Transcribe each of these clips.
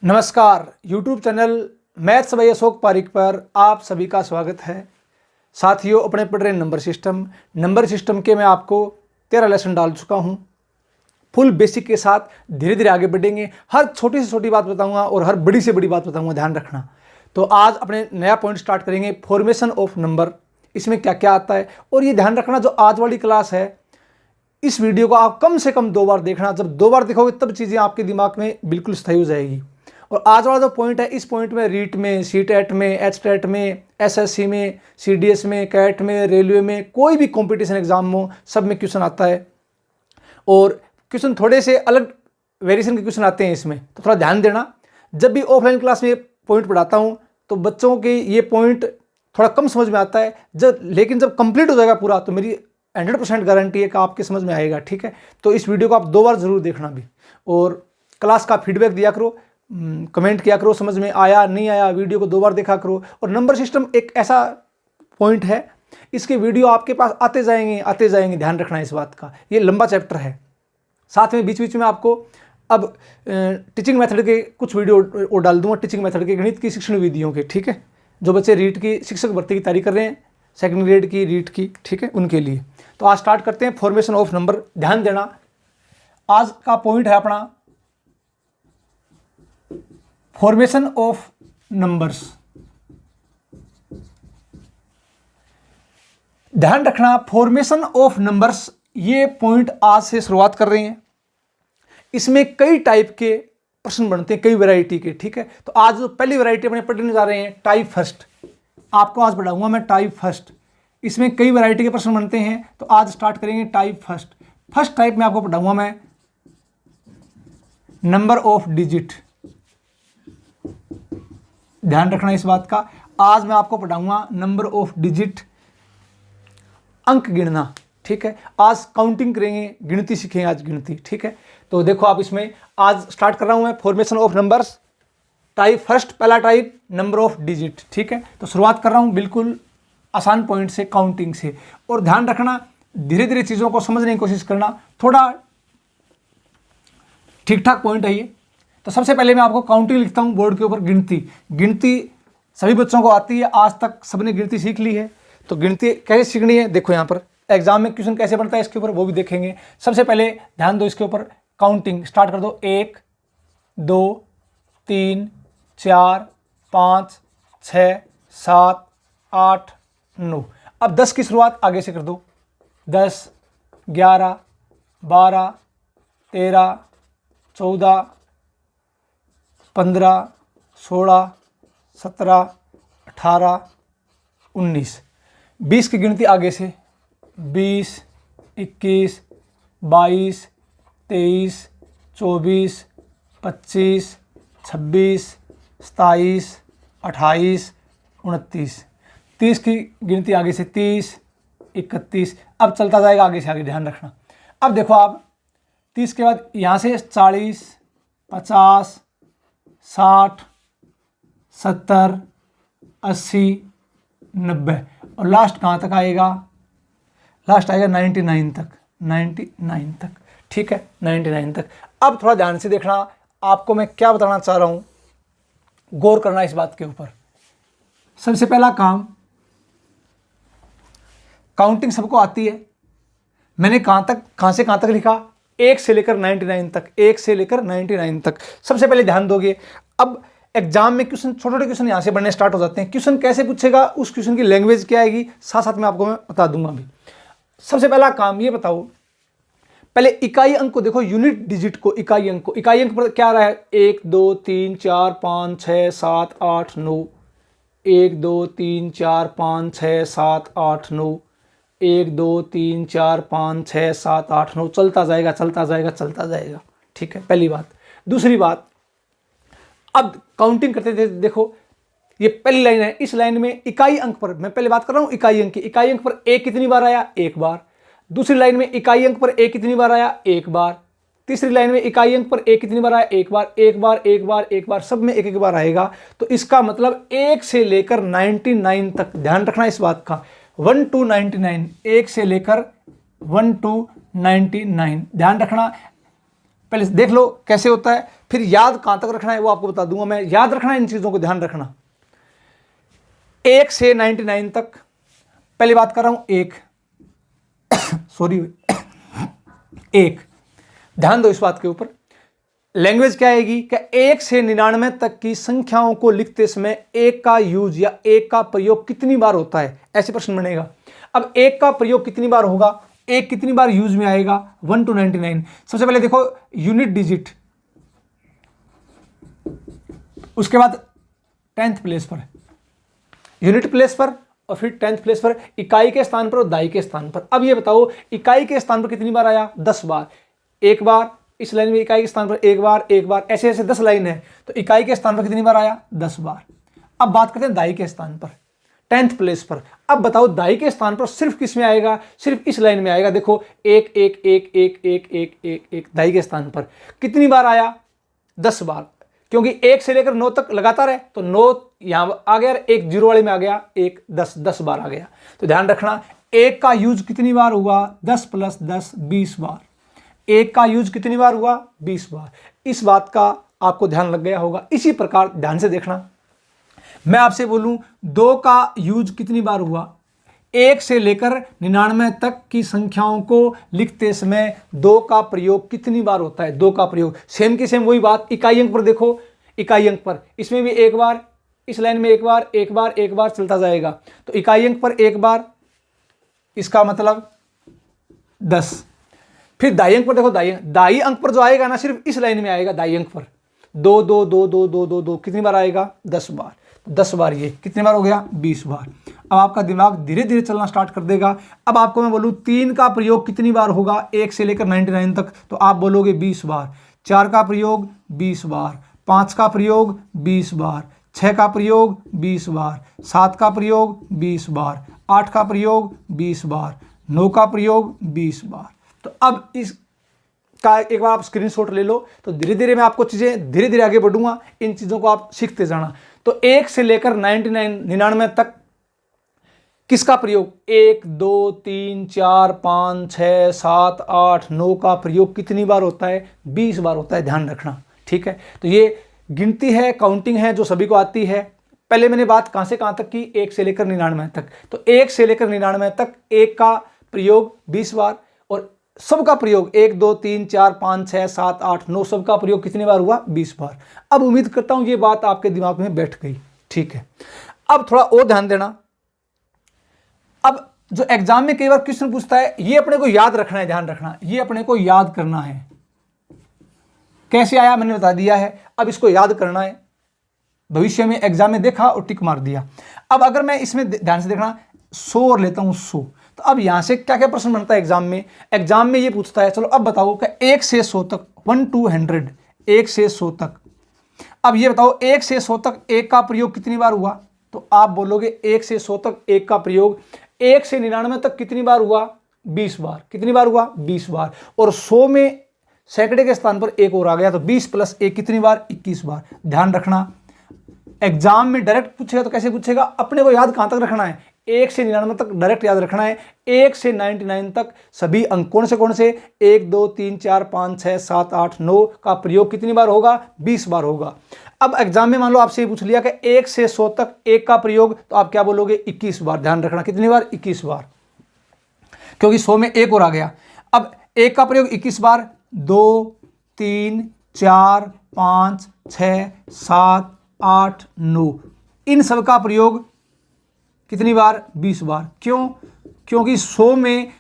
नमस्कार। YouTube channel maths by Ashok Pareek पर आप सभी का स्वागत है। साथियों, अपने पढ़ रहे नंबर सिस्टम के मैं आपको 13 लेसन डाल चुका हूं। फुल बेसिक के साथ धीरे धीरे आगे बढ़ेंगे। हर छोटी से छोटी बात बताऊंगा और हर बड़ी से बड़ी बात बताऊंगा, ध्यान रखना। तो आज अपने नया पॉइंट स्टार्ट करेंगे, फॉर्मेशन ऑफ नंबर। इसमें क्या क्या आता है, और ये ध्यान रखना, जो आज वाली क्लास है इस वीडियो को आप कम से कम 2 बार देखना। जब 2 बार देखोगे तब चीज़ें आपके दिमाग में बिल्कुल स्थायी हो जाएगी। और आज वाला जो पॉइंट है, इस पॉइंट में रीट में, सीटेट में, एचटेट में, एसएससी में, सीडीएस में, कैट में, रेलवे में, कोई भी कंपटीशन एग्जाम हो, सब में क्वेश्चन आता है। और क्वेश्चन थोड़े से अलग वेरिएशन के क्वेश्चन आते हैं इसमें, तो थोड़ा ध्यान देना। जब भी ऑफलाइन क्लास में ये पॉइंट पढ़ाता हूँ तो बच्चों के ये पॉइंट थोड़ा कम समझ में आता है, लेकिन जब कंप्लीट हो जाएगा पूरा तो मेरी 100% गारंटी है कि आपके समझ में आएगा। ठीक है, तो इस वीडियो को आप 2 बार जरूर देखना भी, और क्लास का फीडबैक दिया करो, कमेंट किया करो, समझ में आया नहीं आया, वीडियो को 2 बार देखा करो। और नंबर सिस्टम एक ऐसा पॉइंट है, इसके वीडियो आपके पास आते जाएंगे, ध्यान रखना इस बात का। ये लंबा चैप्टर है। साथ में बीच बीच में आपको अब टीचिंग मेथड के कुछ वीडियो और डाल दूंगा, टीचिंग मेथड के, गणित की शिक्षण विधियों के। ठीक है, जो बच्चे रीट की शिक्षक भर्ती की तैयारी कर रहे हैं, सेकंड ग्रेड की रीट की, ठीक है, उनके लिए। तो आज स्टार्ट करते हैं फॉर्मेशन ऑफ नंबर। ध्यान देना, आज का पॉइंट है अपना फॉर्मेशन ऑफ नंबर्स। ध्यान रखना, फॉर्मेशन ऑफ नंबर्स, ये पॉइंट आज से शुरुआत कर रहे हैं। इसमें कई टाइप के प्रश्न बनते हैं, कई वैरायटी के। ठीक है, तो आज जो पहली वैरायटी अपने पढ़ने जा रहे हैं, टाइप फर्स्ट। आपको आज पढ़ाऊंगा मैं टाइप फर्स्ट। इसमें कई वैरायटी के प्रश्न बनते हैं, तो आज स्टार्ट करेंगे टाइप फर्स्ट। फर्स्ट टाइप में आपको पढ़ाऊंगा मैं नंबर ऑफ डिजिट। ध्यान रखना इस बात का, आज मैं आपको पढ़ाऊंगा नंबर ऑफ डिजिट, अंक गिनना। ठीक है, आज काउंटिंग करेंगे, गिनती सीखेंगे आज, गिनती। ठीक है, तो देखो आप इसमें आज स्टार्ट कर रहा हूं मैं formation of numbers, type first, पहला टाइप नंबर ऑफ डिजिट। ठीक है, तो शुरुआत कर रहा हूं बिल्कुल आसान पॉइंट से, काउंटिंग से। और ध्यान रखना, धीरे धीरे चीज़ों को समझने की कोशिश करना, थोड़ा ठीक ठाक पॉइंट है ये। तो सबसे पहले मैं आपको काउंटिंग लिखता हूं बोर्ड के ऊपर। गिनती सभी बच्चों को आती है, आज तक सबने गिनती सीख ली है। तो गिनती कैसे सीखनी है, देखो यहाँ पर एग्जाम में क्वेश्चन कैसे बनता है, इसके ऊपर वो भी देखेंगे। सबसे पहले ध्यान दो इसके ऊपर, काउंटिंग स्टार्ट कर दो। 1 2 3 4 5 6 7 8 9। अब 10 की शुरुआत आगे से कर दो। 10 11 12 13 14 15 16 17 18 19। 20 की गिनती आगे से, 20 21 22 23 24 25 26 27 28 29। 30 की गिनती आगे से, 30 31। अब चलता जाएगा आगे से आगे, ध्यान रखना। अब देखो आप 30 के बाद यहाँ से 40 50 60 70 80 90, और लास्ट कहाँ तक आएगा, लास्ट आएगा 99 तक, 99 तक। ठीक है, 99 तक। अब थोड़ा ध्यान से देखना, आपको मैं क्या बताना चाह रहा हूँ, गौर करना इस बात के ऊपर। सबसे पहला काम, काउंटिंग सबको आती है। मैंने कहाँ से कहाँ तक लिखा, 1 से लेकर 99 तक, 1 से लेकर 99 तक। सबसे पहले ध्यान दोगे। अब एग्जाम में क्वेश्चन, छोटे छोटे क्वेश्चन यहाँ से बनने स्टार्ट हो जाते हैं। क्वेश्चन कैसे पूछेगा, उस क्वेश्चन की लैंग्वेज क्या आएगी, साथ साथ में आपको मैं बता दूंगा अभी। सबसे पहला काम ये बताओ, पहले इकाई अंक को देखो, यूनिट डिजिट को, इकाई अंक को। इकाई अंक पर क्या आ रहा है, 1 2 3 4 5 6 7 8 9। 1 2 3 4 5 6 7 8 9। 1 2 3 4 5 6 7 8 9। चलता जाएगा चलता जाएगा चलता जाएगा। ठीक है, पहली बात। दूसरी बात, अब काउंटिंग करते थे, देखो ये पहली लाइन है। इस लाइन में इकाई अंक पर, मैं पहले बात कर रहा हूं इकाई अंक की, इकाई अंक पर 1 कितनी बार आया, 1 बार। दूसरी लाइन में इकाई अंक पर 1 कितनी बार आया, 1 बार। तीसरी लाइन में इकाई अंक पर 1 कितनी बार आया, 1 बार, 1 बार, 1 बार, 1 बार, सब में 1 बार आएगा। तो इसका मतलब 1 से लेकर 99 तक, ध्यान रखना इस बात का, 1 to 99, 1 से लेकर 1 to 99। ध्यान रखना, पहले देख लो कैसे होता है, फिर याद कहाँ तक रखना है वो आपको बता दूंगा मैं। याद रखना है इन चीज़ों को, ध्यान रखना। 1 से 99 तक, पहले बात कर रहा हूँ 1 सॉरी 1, ध्यान दो इस बात के ऊपर। लैंग्वेज क्या आएगी कि 1 से 99 तक की संख्याओं को लिखते समय 1 का यूज या 1 का प्रयोग कितनी बार होता है, ऐसे प्रश्न बनेगा। अब 1 का प्रयोग कितनी बार होगा, 1 कितनी बार यूज में आएगा 1 to 99। सबसे पहले देखो यूनिट डिजिट, उसके बाद 10th प्लेस पर, यूनिट प्लेस पर, और फिर 10th प्लेस पर, इकाई के स्थान पर और दाई के स्थान पर। अब ये बताओ इकाई के स्थान पर कितनी बार आया, 10 बार। एक बार इस लाइन में इकाई के स्थान पर एक बार, एक बार, ऐसे ऐसे 10 लाइन है, तो इकाई के स्थान पर कितनी बार आया, 10 बार। अब बात करते हैं दाई के स्थान पर, 10th प्लेस पर। अब बताओ दाई के स्थान पर सिर्फ किस में आएगा, सिर्फ इस लाइन में आएगा। देखो 1 1 1 1 1 1 1 1 दाई के स्थान पर कितनी बार आया, 10 बार, क्योंकि 1 से लेकर 9 तक लगातार है, तो 9 यहां आ गया, 1 0 वाले में आ गया, 1 10 बार आ गया। तो ध्यान रखना 1 का यूज कितनी बार हुआ, 10 + 10 20 बार। 1 का यूज कितनी बार हुआ, 20 बार। इस बात का आपको ध्यान लग गया होगा। इसी प्रकार ध्यान से देखना, मैं आपसे बोलूं 2 का यूज कितनी बार हुआ, 1 से लेकर 99 तक की संख्याओं को लिखते समय 2 का प्रयोग कितनी बार होता है, 2 का प्रयोग। सेम की सेम वही बात इकाई अंक पर देखो, इकाई अंक पर इसमें भी एक बार, इस लाइन में एक बार, एक बार, एक बार चलता जाएगा। तो इकाई अंक पर एक बार, इसका मतलब 10। फिर दाई अंक पर देखो, दाई अंक पर जो आएगा ना, सिर्फ इस लाइन में आएगा दाई अंक पर, 2 2 2 2 2 2 2 कितनी बार आएगा, 10 बार। 10 बार, ये कितनी बार हो गया, 20 बार। अब आपका दिमाग धीरे धीरे चलना स्टार्ट कर देगा। अब आपको मैं बोलूँ 3 का प्रयोग कितनी बार होगा 1 से लेकर 99 तक, तो आप बोलोगे 20 बार। 4 का प्रयोग 20 बार, 5 का प्रयोग 20 बार, 6 का प्रयोग 20 बार, 7 का प्रयोग 20 बार, 8 का प्रयोग 20 बार, 9 का प्रयोग 20 बार। तो अब इस का एक बार आप स्क्रीनशॉट ले लो, तो धीरे धीरे मैं आपको चीज़ें धीरे धीरे आगे बढ़ूंगा, इन चीज़ों को आप सीखते जाना। तो 1 से लेकर 99 तक किसका प्रयोग, 1 2 3 4 5 6 7 8 9 का प्रयोग कितनी बार होता है, 20 बार होता है। ध्यान रखना, ठीक है। तो ये गिनती है, काउंटिंग है, जो सभी को आती है। पहले मैंने बात कहाँ से कहाँ तक की, 1 से लेकर 99 तक। तो 1 से लेकर 99 तक 1 का प्रयोग 20 बार, और सबका प्रयोग 1 2 3 4 5 6 7 8 9 सबका प्रयोग कितनी बार हुआ, 20 बार। अब उम्मीद करता हूं ये बात आपके दिमाग में बैठ गई, ठीक है। अब थोड़ा और ध्यान देना। अब जो एग्जाम में कई बार क्वेश्चन पूछता है, ये अपने को याद रखना है, ध्यान रखना, ये अपने को याद करना है। कैसे आया मैंने बता दिया है, अब इसको याद करना है। भविष्य में एग्जाम में देखा और टिक मार दिया। अब अगर मैं इसमें ध्यान से देखना, 100 और लेता हूं 100, तो अब यहां से क्या क्या प्रश्न बनता है एग्जाम में। एग्जाम में ये पूछता है, चलो अब बताओ कि 1 से 100 तक, 1 to 100, 1 से 100 तक। अब ये बताओ 1 से 100 तक 1 का प्रयोग कितनी बार हुआ, तो आप बोलोगे 1 से 100 तक 1 का प्रयोग 1 से 99 तक कितनी बार हुआ, 20 बार। कितनी बार हुआ, 20 बार। और 100 में सैकड़े के स्थान पर 1 और आ गया, तो 20 + 1 कितनी बार, 21 बार। ध्यान रखना, एग्जाम में डायरेक्ट पूछेगा तो कैसे पूछेगा, अपने को याद कहां तक रखना है, 1 से 99 तक डायरेक्ट याद रखना है। 1 से 99 तक सभी अंक कौन से 1 2 3 4 5 6 7 8 9 का प्रयोग कितनी बार होगा, 20 बार होगा। अब एग्जाम में मान लो आपसे पूछ लिया कि 1 से 100 तक 1 का प्रयोग, तो आप क्या बोलोगे, 21 बार। ध्यान रखना कितनी बार, 21 बार, क्योंकि 100 में 1 और आ गया। अब 1 का प्रयोग 21 बार, 2 3 4 5 6 7 8 9 इन सब का प्रयोग कितनी बार, 20 बार। क्यों, क्योंकि 100 में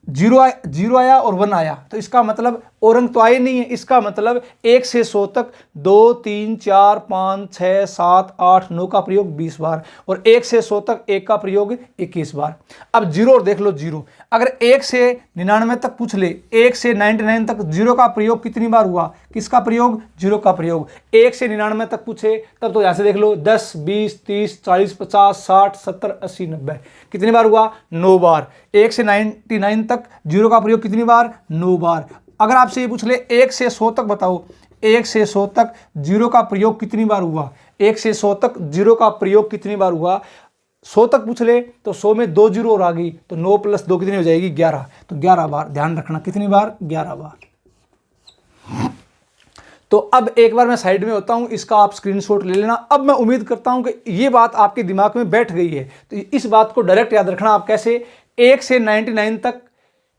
0 आया और 1 आया, तो इसका मतलब और अंक तो आए नहीं है। इसका मतलब 1 से 100 तक 2 3 4 5 6 7 8 9 का प्रयोग 20 बार, और 1 से 100 तक 1 का प्रयोग 21 बार। अब 0 और देख लो, 0 अगर 1 से 99 तक पूछ ले, 1 से 99 तक 0 का प्रयोग कितनी बार हुआ, किसका प्रयोग, 0 का प्रयोग। 1 से 99 तक पूछे तब तो यहाँ से देख लो, 10 20 30 40 50 60 70 80 90 कितनी बार हुआ, 9 बार। 1 से 99 तक 0 का प्रयोग कितनी बार, 9 बार। अगर आपसे ये पूछ ले 1 से 100 तक बताओ, 1 से 100 तक 0 का प्रयोग कितनी बार हुआ, 1 से 100 तक 0 का प्रयोग कितनी बार हुआ, 100 तक पूछ ले तो 100 में 2 0 और आ गई, तो 9 + 2 कितनी हो जाएगी, 11। तो 11 बार। ध्यान रखना कितनी बार, 11 बार। तो अब एक बार मैं साइड में होता हूं, इसका आप स्क्रीनशॉट ले लेना। अब मैं उम्मीद करता हूं कि ये बात आपके दिमाग में बैठ गई है। तो इस बात को डायरेक्ट याद रखना। आप कैसे 1 से 99 तक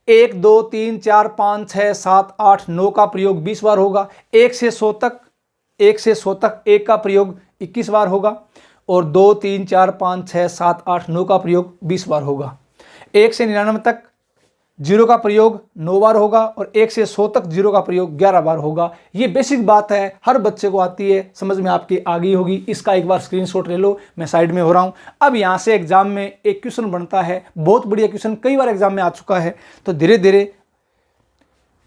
1 2 3 4 5 6 7 8 9 का प्रयोग 20 बार होगा। 1 से 100 तक 1 का प्रयोग 21 बार होगा। और 2 3 4 5 6 7 8 9 का प्रयोग 20 बार होगा। 1 से 99 तक 0 का प्रयोग 9 बार होगा और 1 से 100 तक 0 का प्रयोग 11 बार होगा। ये बेसिक बात है, हर बच्चे को आती है, समझ में आपकी आ गई होगी। इसका एक बार स्क्रीनशॉट ले लो, मैं साइड में हो रहा हूं। अब यहां से एग्जाम में एक क्वेश्चन बनता है, बहुत बढ़िया क्वेश्चन, कई बार एग्जाम में आ चुका है। तो धीरे धीरे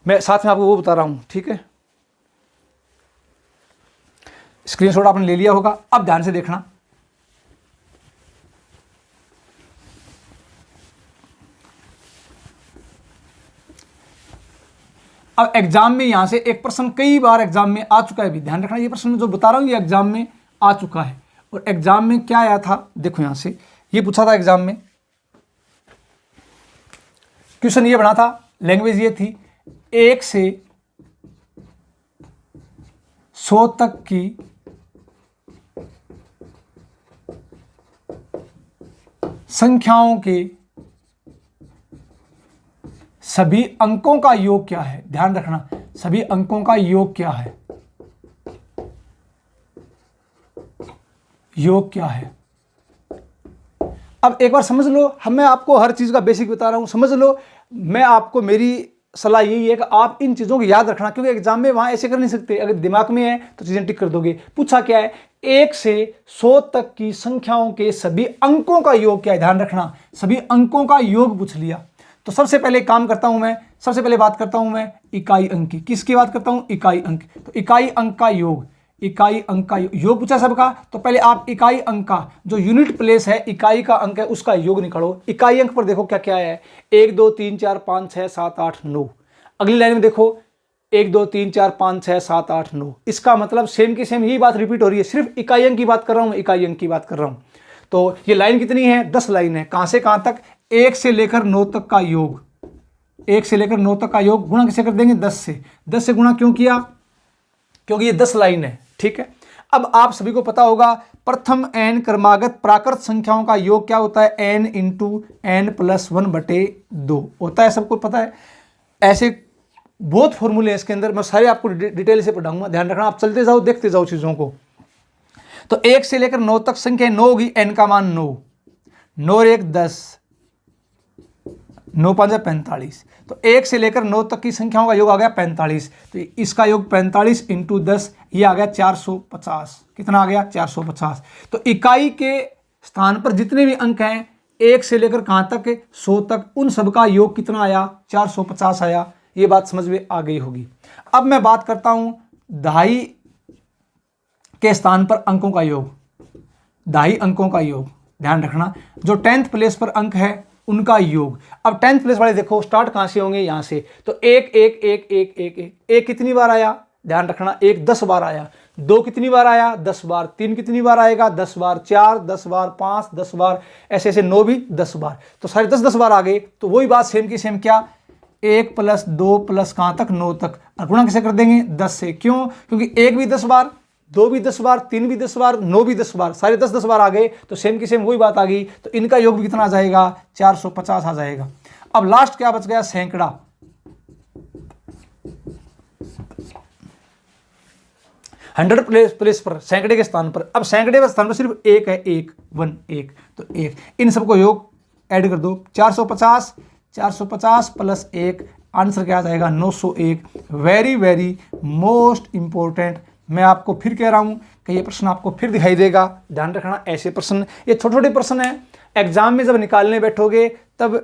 मैं साथ में आपको वो बता रहा हूं, ठीक है। स्क्रीनशॉट आपने ले लिया होगा, अब ध्यान से देखना। अब एग्जाम में यहां से एक प्रश्न कई बार एग्जाम में आ चुका है, भी ध्यान रखना। ये प्रश्न जो बता रहा हूं ये एग्जाम में आ चुका है। और एग्जाम में क्या आया था, देखो यहां से ये पूछा था एग्जाम में, क्वेश्चन ये बना था, लैंग्वेज ये थी, 1 से 100 तक की संख्याओं के सभी अंकों का योग क्या है। ध्यान रखना, सभी अंकों का योग क्या है, योग क्या है। अब एक बार समझ लो, मैं आपको हर चीज का बेसिक बता रहा हूं, समझ लो। मैं आपको, मेरी सलाह यही है कि आप इन चीजों को याद रखना, क्योंकि एग्जाम में वहां ऐसे कर नहीं सकते। अगर दिमाग में है तो चीजें टिक कर दोगे। पूछा क्या है, 1 से 100 तक की संख्याओं के सभी अंकों का योग क्या है। ध्यान रखना, सभी अंकों का योग पूछ लिया। तो सबसे पहले काम करता हूं मैं, सबसे पहले बात करता हूं मैं इकाई अंक की। किसकी बात करता हूं, इकाई अंक। तो इकाई अंक का योग, इकाई अंक का योग पूछा सबका। तो पहले आप इकाई अंक का जो यूनिट प्लेस है, इकाई का अंक है, उसका योग निकालो। इकाई अंक पर देखो क्या क्या है, 1 2 3 4 5 6 7 8 9। अगली लाइन में देखो 1 2 3 4 5 6 7 8 9। इसका मतलब सेम की सेम यही बात रिपीट हो रही है, सिर्फ इकाई अंक की बात कर रहा हूं, इकाई अंक की बात कर रहा हूं। तो ये लाइन कितनी है, 10 लाइन है। कहां से कहां तक, 1 से लेकर 9 तक का योग। 1 से लेकर 9 तक का योग गुणा किसे कर देंगे, 10 से। 10 से गुणा क्यों किया, क्योंकि ये 10 लाइन है, ठीक है। अब आप सभी को पता होगा, प्रथम n क्रमागत प्राकृत संख्याओं का योग क्या होता है, n इंटू n प्लस 1/2 होता है, सबको पता है। ऐसे बहुत फॉर्मूले हैं इसके अंदर, मैं सारे आपको डिटेल से पढ़ाऊंगा, ध्यान रखना। आप चलते जाओ, देखते जाओ चीजों को। तो 1 से लेकर 9 तक संख्या 9 होगी, n का मान 9, 9 और 1 10, 9 5 45। तो 1 से लेकर 9 तक की संख्याओं का योग आ गया 45। तो इसका योग 45 इंटू 10, ये आ गया 450। कितना आ गया, 450। तो इकाई के स्थान पर जितने भी अंक हैं 1 से लेकर कहां तक, 100 तक, उन सबका योग कितना आया, 450 आया। ये बात समझ में आ गई होगी। अब मैं बात करता हूं दहाई के स्थान पर अंकों का योग, दहाई अंकों का योग। ध्यान रखना, जो 10th प्लेस पर अंक है उनका योग। अब 10th प्लेस वाले देखो स्टार्ट कहां से होंगे, यहां से। तो 1 1 1 1 1 1 1 कितनी बार आया, ध्यान रखना, 1 10 बार आया। 2 कितनी बार आया, 10 बार। 3 कितनी बार आएगा, 10 बार। 4 10 बार, 5 10 बार, ऐसे ऐसे 9 भी 10 बार। तो सारे 10 10 बार आ गए। तो वही बात सेम की सेम, क्या, 1 प्लस 2 प्लस कहां तक, 9 तक। और गुणा किसे कर देंगे, 10 से। क्यों, क्योंकि 1 भी 10 बार, 2 भी 10 बार, 3 भी 10 बार, 9 भी 10 बार, सारे 10 10 बार आ गए। तो सेम की सेम वही बात आ गई। तो इनका योग भी कितना आ जाएगा, 450 आ जाएगा। अब लास्ट क्या बच गया, सैकड़ा। 100 प्लेस पर, सैकड़े के स्थान पर। अब सैकड़े के स्थान पर सिर्फ 1 है, 1 1 1, तो 1। इन सबको योग ऐड कर दो, 450 450 प्लस 1, आंसर क्या आ जाएगा, 901। Very very most important. मैं आपको फिर कह रहा हूं कि ये प्रश्न आपको फिर दिखाई देगा, ध्यान रखना। ऐसे प्रश्न, ये छोटे छोटे प्रश्न हैं, एग्जाम में जब निकालने बैठोगे तब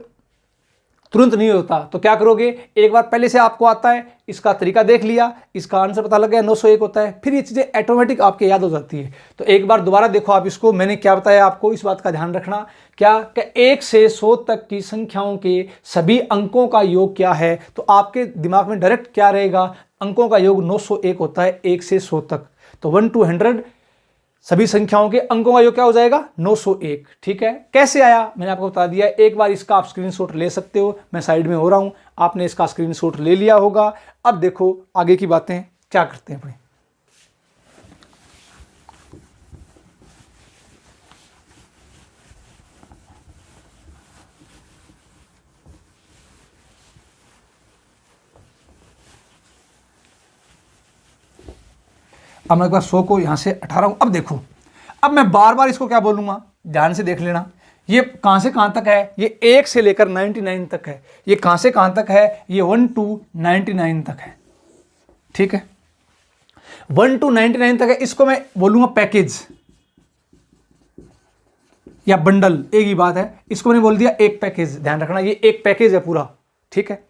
तुरंत नहीं होता। तो क्या करोगे, एक बार पहले से आपको आता है, इसका तरीका देख लिया, इसका आंसर पता लग गया, 901 होता है, फिर ये चीज़ें ऑटोमेटिक आपके याद हो जाती है। तो एक बार दोबारा देखो आप इसको, मैंने क्या बताया आपको, इस बात का ध्यान रखना। क्या, कि 1 से 100 तक की संख्याओं के सभी अंकों का योग क्या है। तो आपके दिमाग में डायरेक्ट क्या रहेगा, अंकों का योग 901 होता है 1 से 100 तक। तो 1 to 100 सभी संख्याओं के अंकों का योग क्या हो जाएगा 901। ठीक है, कैसे आया मैंने आपको बता दिया। एक बार इसका आप स्क्रीनशॉट ले सकते हो, मैं साइड में हो रहा हूं, आपने इसका स्क्रीनशॉट ले लिया होगा। अब देखो आगे की बातें क्या करते हैं अपने। अब मैं एक बार 100 को यहां से हटा रहा हूं। अब देखो, अब मैं बार बार इसको क्या बोलूंगा, ध्यान से देख लेना। ये कहां से कहां तक है, ये 1 से लेकर 99 तक है। ये कहां से कहां तक है, ये 1 to 99 तक है। ठीक है, 1 to 99 तक है। इसको मैं बोलूंगा पैकेज या बंडल, एक ही बात है। इसको मैंने बोल दिया एक पैकेज, ध्यान रखना ये एक पैकेज है पूरा। ठीक है,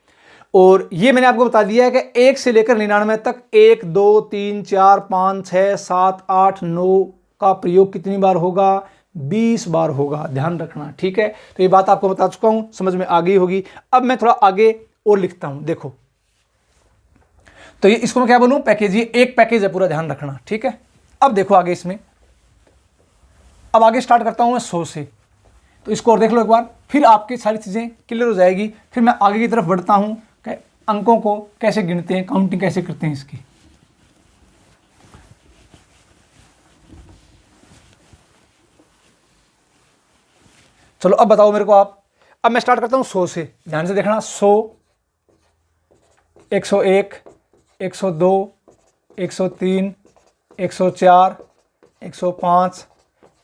और ये मैंने आपको बता दिया है कि 1 से लेकर 99 तक 1 2 3 4 5 6 7 8 9 का प्रयोग कितनी बार होगा, 20 बार होगा, ध्यान रखना। ठीक है, तो ये बात आपको बता चुका हूं, समझ में आ गई होगी। अब मैं थोड़ा आगे और लिखता हूं, देखो। तो ये इसको मैं क्या बोलूं, पैकेज, ये एक पैकेज है पूरा, ध्यान रखना। ठीक है, अब देखो आगे इसमें, अब आगे स्टार्ट करता हूं मैं 100 से। तो इसको और देख लो एक बार, फिर आपकी सारी चीजें क्लियर हो जाएगी। फिर मैं आगे की तरफ बढ़ता हूं कि अंकों को कैसे गिनते हैं, काउंटिंग कैसे करते हैं इसकी। चलो अब बताओ मेरे को आप। अब मैं स्टार्ट करता हूं 100 से, ध्यान से देखना। 100, 101, 102, 103, 104, 105,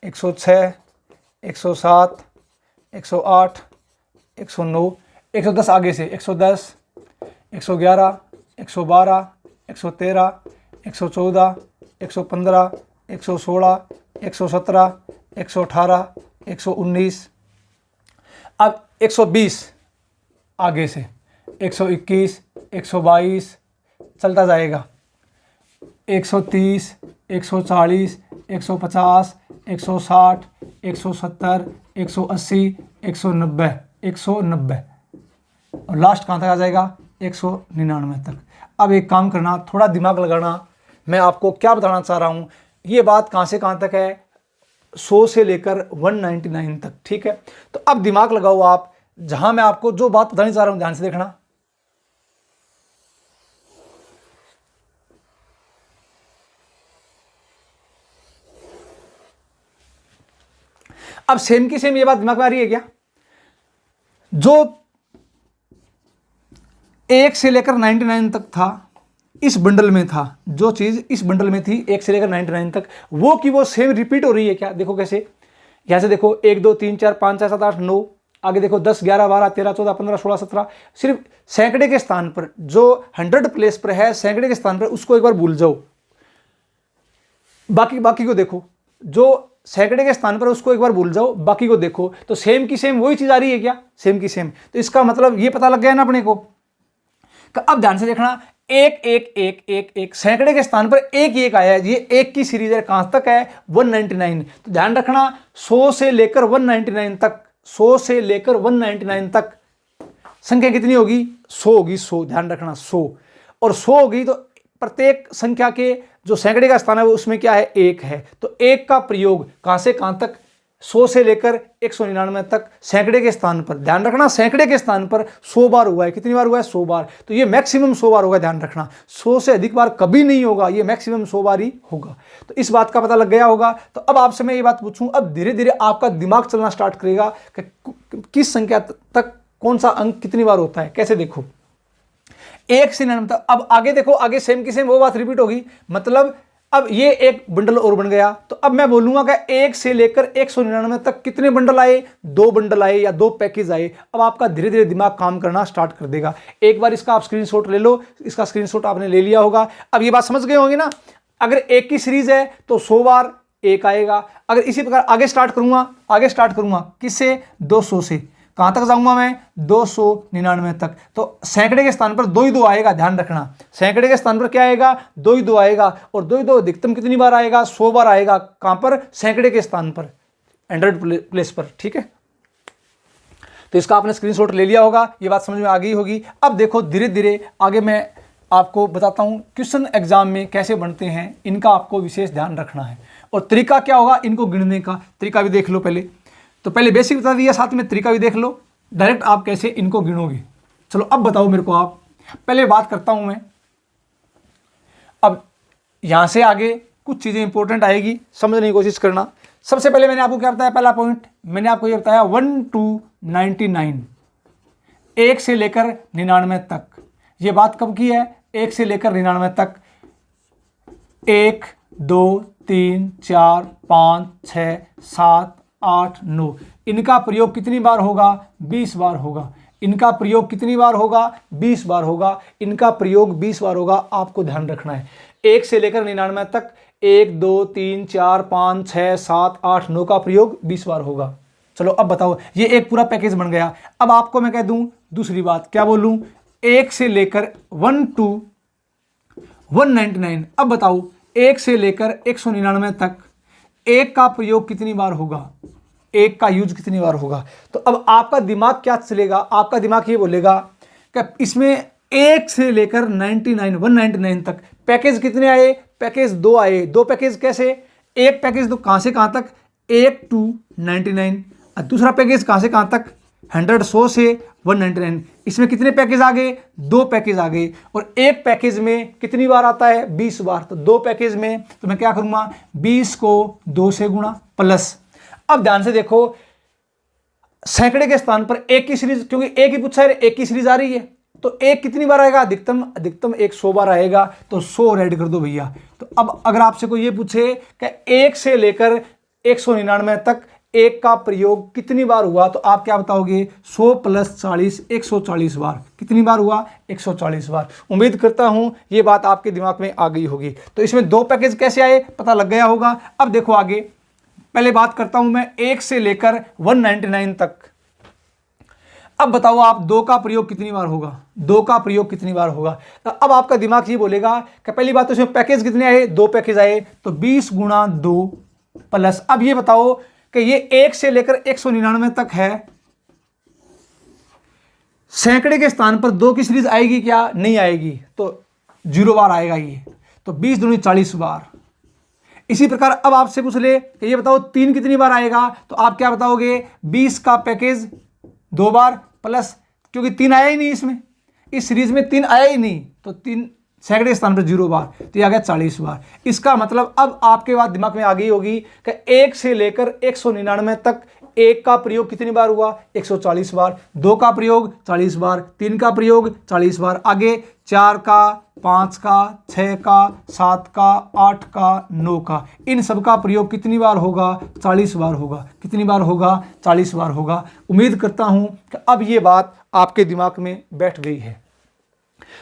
106, 107, 108, 109, 110 आगे से 110, 111, 112, 113, 114, 115, 116, 117, 118, 119। अब 120 आगे से 121, 122 चलता जाएगा। 130, 140, 150, 160, 170, 180, 190, 190 और लास्ट कहाँ तक आ जाएगा, 199 तक। अब एक काम करना, थोड़ा दिमाग लगाना। मैं आपको क्या बताना चाह रहा हूँ, ये बात कहाँ से कहाँ तक है, 100 से लेकर 199 तक। ठीक है, तो अब दिमाग लगाओ आप, जहां मैं आपको जो बात बताने चाह रहा हूं ध्यान से देखना। अब सेम की सेम ये बात दिमाग में आ रही है क्या, जो 1 से लेकर 99 तक था इस बंडल में था, जो चीज इस बंडल में थी 1 से लेकर 99 तक, वो की वो सेम रिपीट हो रही है क्या। देखो कैसे, यहां से देखो 1 2 3 4 5 6 7 8 9, आगे देखो 10 11 12 13 14 15 16 17। सिर्फ सैकड़े के स्थान पर, जो 100 प्लेस पर है सैकड़े के स्थान पर, उसको एक बार भूल जाओ, बाकी को देखो। जो सैकड़े के स्थान पर उसको एक बार भूल जाओ, बाकी को देखो। तो सेम की सेम वही चीज आ रही है क्या, सेम की सेम। तो इसका मतलब ये पता लग गया ना अपने को। अब ध्यान से देखना, एक एक एक एक एक सैकड़े के स्थान पर एक एक आया है, ये एक की सीरीज है, कहां तक है 199। तो ध्यान रखना 100 से लेकर 199 तक, 100 से लेकर 199 तक संख्या कितनी होगी, 100 होगी, 100, ध्यान रखना 100। और 100 होगी तो प्रत्येक संख्या के जो सैकड़े का स्थान है वो उसमें क्या है, एक है। तो एक का प्रयोग कहां से कहां तक, 100 से लेकर 199 तक सैकड़े के स्थान पर, ध्यान रखना सैकड़े के स्थान पर 100 बार हुआ है। कितनी बार हुआ है, 100 बार। तो ये मैक्सिमम 100 बार होगा, ध्यान रखना 100 से अधिक बार कभी नहीं होगा, ये मैक्सिमम 100 बार ही होगा। तो इस बात का पता लग गया होगा। तो अब आपसे मैं ये बात पूछूं, अब धीरे धीरे आपका दिमाग चलना स्टार्ट करेगा कि किस संख्या तक कौन सा अंक कितनी बार होता है। कैसे, देखो 1 से 99 तक। अब आगे देखो, आगे सेम की सेम वो बात रिपीट होगी। मतलब अब ये एक बंडल और बन गया। तो अब मैं बोलूंगा कि 1 से लेकर 199 तक कितने बंडल आए, 2 बंडल आए या 2 पैकेज आए। अब आपका धीरे धीरे दिमाग काम करना स्टार्ट कर देगा। एक बार इसका आप स्क्रीनशॉट ले लो, इसका स्क्रीनशॉट आपने ले लिया होगा। अब ये बात समझ गए होंगे ना, अगर एक की सीरीज है तो 100 बार एक आएगा। अगर इसी प्रकार आगे स्टार्ट करूंगा किससे, 200 से, कहां तक जाऊंगा मैं, 299 तक। तो सैकड़े के स्थान पर 2 ही 2 आएगा, ध्यान रखना सैकड़े के स्थान पर क्या आएगा, 2 ही 2 आएगा। और 2 ही 2 अधिकतम कितनी बार आएगा, 100 बार आएगा। कहां पर, सैकड़े के स्थान पर, 100 प्लेस पर। ठीक है, तो इसका आपने स्क्रीनशॉट ले लिया होगा, ये बात समझ में आ गई होगी। अब देखो धीरे धीरे आगे मैं आपको बताता हूँ क्वेश्चन एग्जाम में कैसे बनते हैं, इनका आपको विशेष ध्यान रखना है। और तरीका क्या होगा इनको गिनने का, तरीका भी देख लो पहले। तो पहले बेसिक बता दिया, साथ में तरीका भी देख लो, डायरेक्ट आप कैसे इनको गिनोगे। चलो अब बताओ मेरे को आप, पहले बात करता हूँ मैं। अब यहाँ से आगे कुछ चीज़ें इंपॉर्टेंट आएगी, समझने की कोशिश करना। सबसे पहले मैंने आपको क्या बताया, पहला पॉइंट मैंने आपको ये बताया 1 to 99, 1 से लेकर 99 तक। ये बात कब की है, 1 से लेकर 99 तक। 1 2 3 4 5 6 7 8 9, इनका प्रयोग कितनी बार होगा, 20 बार होगा। इनका प्रयोग कितनी बार होगा, 20 बार होगा। इनका प्रयोग 20 बार होगा, आपको ध्यान रखना है। 1 से लेकर 99 तक 1 2 3 4 5 6 7 8 9 का प्रयोग 20 बार होगा। चलो अब बताओ, ये एक पूरा पैकेज बन गया। अब आपको मैं कह दूं दूसरी बात, क्या बोलूं, 1 से लेकर 1 to 199। अब बताओ 1 से लेकर 199 तक 1 का प्रयोग कितनी बार होगा, 1 का यूज कितनी बार होगा। तो अब आपका दिमाग क्या चलेगा, आपका दिमाग ये बोलेगा कि इसमें 1 से लेकर 199 तक पैकेज कितने आए, पैकेज 2 आए। 2 पैकेज कैसे, एक पैकेज तो कहाँ से कहाँ तक, 1 to 99, और दूसरा पैकेज कहाँ से कहाँ तक, 100 से 199। इसमें कितने पैकेज आ गए, 2 पैकेज आ गए। और एक पैकेज में कितनी बार आता है, 20 बार। तो 2 पैकेज में तो मैं क्या करूँगा, 20 को 2 से गुणा प्लस। अब ध्यान से देखो, सैकड़े के स्थान पर 1 की सीरीज, क्योंकि 1 ही पूछा है, 1 की सीरीज आ रही है, तो 1 कितनी बार आएगा, अधिकतम 1 100 बार आएगा। तो 100 ऐड कर दो भैया। तो अब अगर आपसे कोई ये पूछे कि 1 से लेकर 199 तक 1 का प्रयोग कितनी बार हुआ, तो आप क्या बताओगे, 100 + 40, 140 बार। कितनी बार हुआ, 140 बार। उम्मीद करता हूं ये बात आपके दिमाग में आ गई होगी। तो इसमें 2 पैकेज कैसे आए पता लग गया होगा। अब देखो आगे, पहले बात करता हूं मैं 1 से लेकर 199 तक। अब बताओ आप 2 का प्रयोग कितनी बार होगा, 2 का प्रयोग कितनी बार होगा। तो अब आपका दिमाग ये बोलेगा कि पहली बात तो इसमें पैकेज कितने आए, 2 पैकेज आए, तो 20 × 2 प्लस। अब ये बताओ कि ये 1 से लेकर 199 तक है, सैकड़े के स्थान पर 2 की सीरीज आएगी क्या, नहीं आएगी, तो 0 बार आएगा ये। तो 20 दूनी 40 बार। इसी प्रकार अब आपसे पूछ ले कि ये बताओ 3 कितनी बार आएगा, तो आप क्या बताओगे, 20 का पैकेज 2 बार प्लस, क्योंकि 3 आया ही नहीं इसमें, इस सीरीज में 3 आया ही नहीं, तो 3 सैकड़े के स्थान पर 0 बार, तो ये आ गया 40 बार। इसका मतलब अब आपके बाद दिमाग में आ गई होगी कि 1 से लेकर 199 तक 1 का प्रयोग कितनी बार हुआ, 140 बार। 2 का प्रयोग 40 बार, 3 का प्रयोग 40 बार, आगे 4 का, 5 का, 6 का, 7 का, 8 का, 9 का, इन सब का प्रयोग कितनी बार होगा, 40 बार होगा। कितनी बार होगा, 40 बार होगा। उम्मीद करता हूं कि अब ये बात आपके दिमाग में बैठ गई है।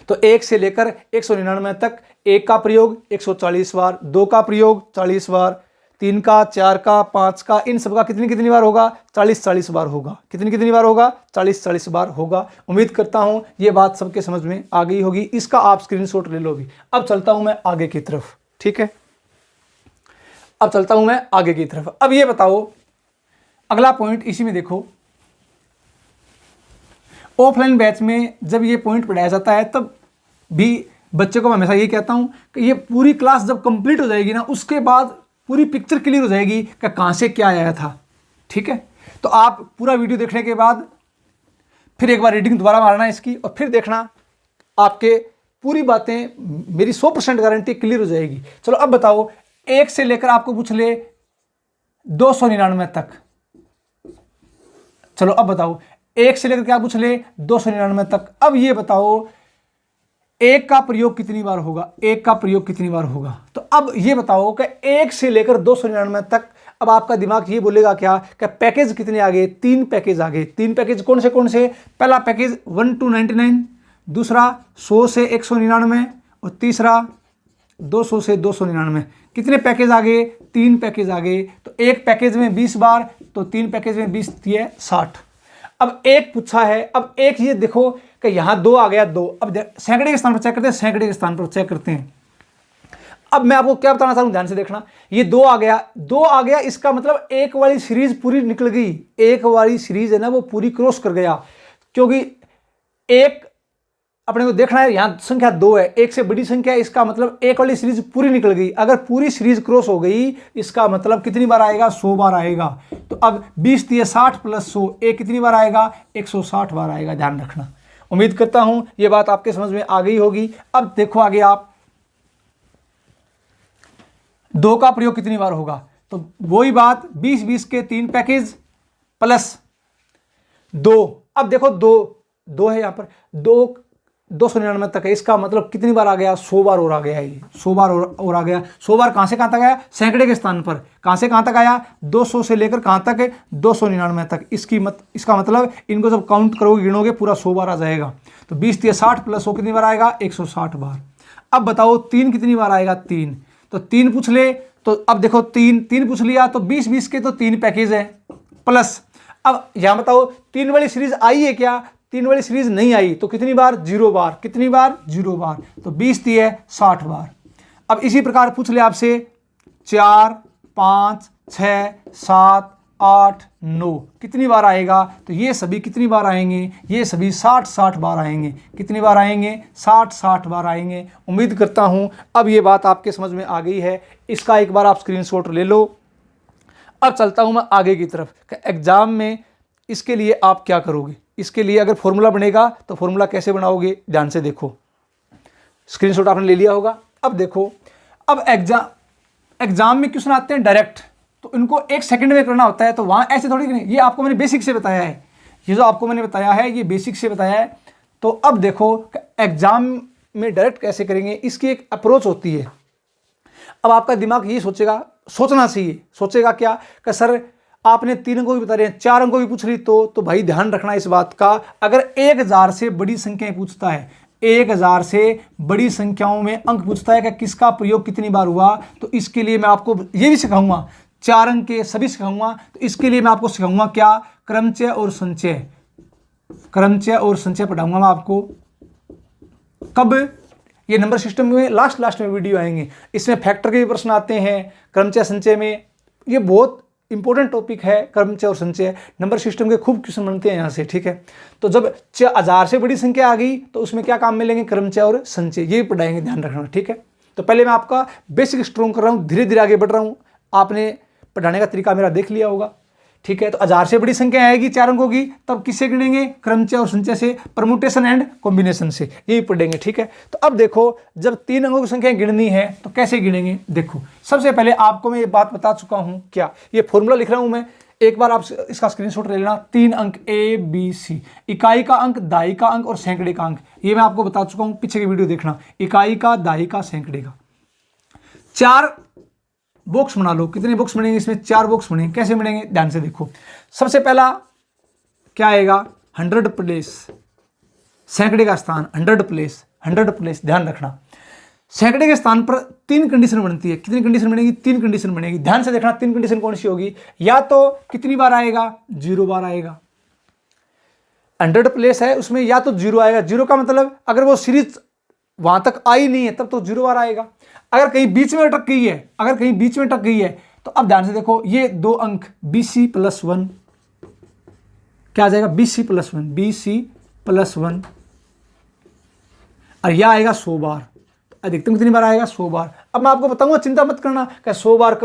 तो 1 से लेकर 199 तक 1 का प्रयोग 140 बार, 2 का प्रयोग 40 बार, 3 का, 4 का, 5 का, इन सब का कितनी बार होगा, 40 बार होगा। कितनी बार होगा, 40 बार होगा। उम्मीद करता हूं ये बात सबके समझ में आ गई होगी। इसका आप स्क्रीनशॉट ले लो भी। अब चलता हूं मैं आगे की तरफ, ठीक है। अब चलता हूं मैं आगे की तरफ। अब ये बताओ, अगला पॉइंट इसी में देखो, ऑफलाइन बैच में जब ये पॉइंट पढ़ाया जाता है तब भी बच्चे को मैं हमेशा यही कहता हूं कि ये पूरी क्लास जब कंप्लीट हो जाएगी ना, उसके बाद पूरी पिक्चर क्लियर हो जाएगी कि कहाँ से क्या आया था, ठीक है। तो आप पूरा वीडियो देखने के बाद फिर एक बार रीडिंग दोबारा मारना इसकी, और फिर देखना आपके पूरी बातें, मेरी 100% गारंटी क्लियर हो जाएगी। चलो अब बताओ, 1 से लेकर आपको पूछ ले 299 तक। चलो अब बताओ, 1 से लेकर क्या पूछ ले, 299 तक। अब ये बताओ 1 का प्रयोग कितनी बार होगा, 1 का प्रयोग कितनी बार होगा। तो अब ये बताओ कि 1 से लेकर 299 तक, अब आपका दिमाग ये बोलेगा क्या कि पैकेज कितने आ गए, 3 पैकेज आ गए। 3 पैकेज कौन से, पहला पैकेज 1 to 99, दूसरा 100 से 199, और तीसरा 200 से 299। कितने पैकेज आ गए, 3 पैकेज आ गए। तो एक पैकेज में 20 बार, तो 3 पैकेज में 20 दिए 60। अब 1 पूछा है, अब 1 ये देखो कि यहाँ 2 आ गया, 2। अब सैकड़े के स्थान पर चेक करते हैं, सैकड़े के स्थान पर चेक करते हैं। अब मैं आपको क्या बताना चाहता हूँ, ध्यान से देखना। ये 2 आ गया, 2 आ गया, इसका मतलब 1 वाली सीरीज पूरी निकल गई। 1 वाली सीरीज है ना, वो पूरी क्रॉस कर गया, क्योंकि 1 अपने को देखना है, यहाँ संख्या 2 है, 1 से बड़ी संख्या है, इसका मतलब 1 वाली सीरीज पूरी निकल गई। अगर पूरी सीरीज क्रॉस हो गई इसका मतलब कितनी बार आएगा, 100 बार आएगा। तो अब 20 दिए 60 प्लस 100, एक कितनी बार आएगा, 160 बार आएगा, ध्यान रखना। उम्मीद करता हूं ये बात आपके समझ में आ गई होगी। अब देखो आगे आप 2 का प्रयोग कितनी बार होगा, तो वही बात 20 के 3 पैकेज प्लस 2। अब देखो 2 है यहाँ पर, 299 तक है, इसका मतलब कितनी बार आ गया, 100 बार और आ गया, ये 100 बार और आ गया। 100 बार कहां से कहां तक आया, सैकड़े के स्थान पर कहां से कहां तक आया, 200 से लेकर कहां तक है, 299 तक। इसका मतलब इनको जब काउंट करोगे, गिनोगे, पूरा 100 बार आ जाएगा। तो 20 दिए 60 प्लस 100 कितनी बार आएगा, 160 बार। अब बताओ 3 कितनी बार आएगा, 3। तो 3 पूछ ले, तो अब देखो 3 पूछ लिया, तो 20 के तो 3 पैकेज है प्लस। अब यहां बताओ 3 वाली सीरीज आई है क्या, 3 वाली सीरीज नहीं आई, तो कितनी बार, 0 बार। कितनी बार, 0 बार। तो 20 दिए 60 बार। अब इसी प्रकार पूछ ले आपसे 4, 5, 6, 7, 8, 9 कितनी बार आएगा, तो ये सभी कितनी बार आएंगे, ये सभी 60 बार आएंगे। कितनी बार आएंगे, 60 बार आएंगे। उम्मीद करता हूं अब ये बात आपके समझ में आ गई है। इसका एक बार आप स्क्रीनशॉट ले लो। अब चलता हूं मैं आगे की तरफ। एग्जाम में इसके लिए आप क्या करोगे, इसके लिए अगर फॉर्मूला बनेगा तो फॉर्मूला कैसे बनाओगे, ध्यान से देखो। स्क्रीनशॉट आपने ले लिया होगा। अब देखो, अब एग्जाम में क्वेश्चन आते हैं डायरेक्ट, तो इनको 1 सेकंड में करना होता है, तो वहां ऐसे थोड़ी नहीं। ये आपको मैंने बेसिक से बताया है, ये जो आपको मैंने बताया है ये बेसिक से बताया है। तो अब देखो एग्जाम में डायरेक्ट कैसे करेंगे, इसकी एक अप्रोच होती है। अब आपका दिमाग ये सोचना चाहिए, सोचेगा क्या कि सर आपने 3 अंकों की बता रहे हैं, 4 अंकों की पूछ ली, तो भाई ध्यान रखना इस बात का, अगर 1000 से बड़ी संख्याएं पूछता है, 1000 से बड़ी संख्याओं में अंक पूछता है कि किसका प्रयोग कितनी बार हुआ, तो इसके लिए मैं आपको ये भी सिखाऊंगा, 4 अंक के सभी सिखाऊंगा। तो इसके लिए मैं आपको सिखाऊंगा क्या, क्रमचय और संचय। क्रमचय और संचय पढ़ाऊंगा मैं आपको। कब, ये नंबर सिस्टम में लास्ट में वीडियो आएंगे। इसमें फैक्टर के भी प्रश्न आते हैं क्रमचय संचय में। ये बहुत इंपॉर्टेंट टॉपिक है क्रमचय और संचय। नंबर सिस्टम के खूब क्वेश्चन बनते हैं यहाँ से, ठीक है। तो जब 1000 से बड़ी संख्या आ गई तो उसमें क्या काम मिलेंगे, क्रमचय और संचय, ये भी पढ़ाएंगे, ध्यान रखना, ठीक है। तो पहले मैं आपका बेसिक स्ट्रॉन्ग कर रहा हूँ, धीरे धीरे आगे बढ़ रहा हूँ। आपने पढ़ाने का तरीका मेरा देख लिया होगा, ठीक है। तो 1000 से बड़ी संख्या आएगी 4 अंकों की, तब किससे गिनेंगे, क्रमचय और संचय से, परमुटेशन एंड कॉम्बिनेशन से, यही पढ़ेंगे, ठीक है। तो अब देखो जब 3 अंकों की संख्या गिननी है तो कैसे गिनेंगे, देखो सबसे पहले आपको मैं ये बात बता चुका हूं, क्या ये फॉर्मूला लिख रहा हूं मैं, एक बार आप इसका स्क्रीनशॉट ले लेना। 3 अंक ABC, इकाई का अंक, दाई का अंक और सैकड़े का अंक, ये मैं आपको बता चुका हूं, पीछे की वीडियो देखना। इकाई का, दाई का, सैकड़े का। 4 बॉक्स बना लो। कितने बॉक्स बनेंगे इसमें, 4 बॉक्स बनेंगे। कैसे बनेंगे, ध्यान से देखो। सबसे पहला क्या आएगा, 100 प्लेस, सैकड़े का स्थान 100 प्लेस, 100 प्लेस, ध्यान रखना। सैकड़े के स्थान पर 3 कंडीशन बनती है। कितनी कंडीशन बनेगी, 3 कंडीशन बनेगी, ध्यान से देखना। 3 कंडीशन कौन सी होगी, या तो कितनी बार आएगा, 0 बार आएगा। 100 प्लेस है, उसमें या तो 0 आएगा। 0 का मतलब अगर वो सीरीज वहां तक आई नहीं है तब तो 0 बार आएगा। अगर कहीं बीच में अटक गई है, अगर कहीं बीच में अटक गई है, तो अब ध्यान से देखो, ये 2 अंक BC + 1 क्या आ जाएगा, BC + 1, BC + 1, और यह आएगा 100 बार। अधिकतम कितनी बार आएगा, 100 बार। अब मैं आपको बताऊंगा, चिंता मत करना कि 100 बार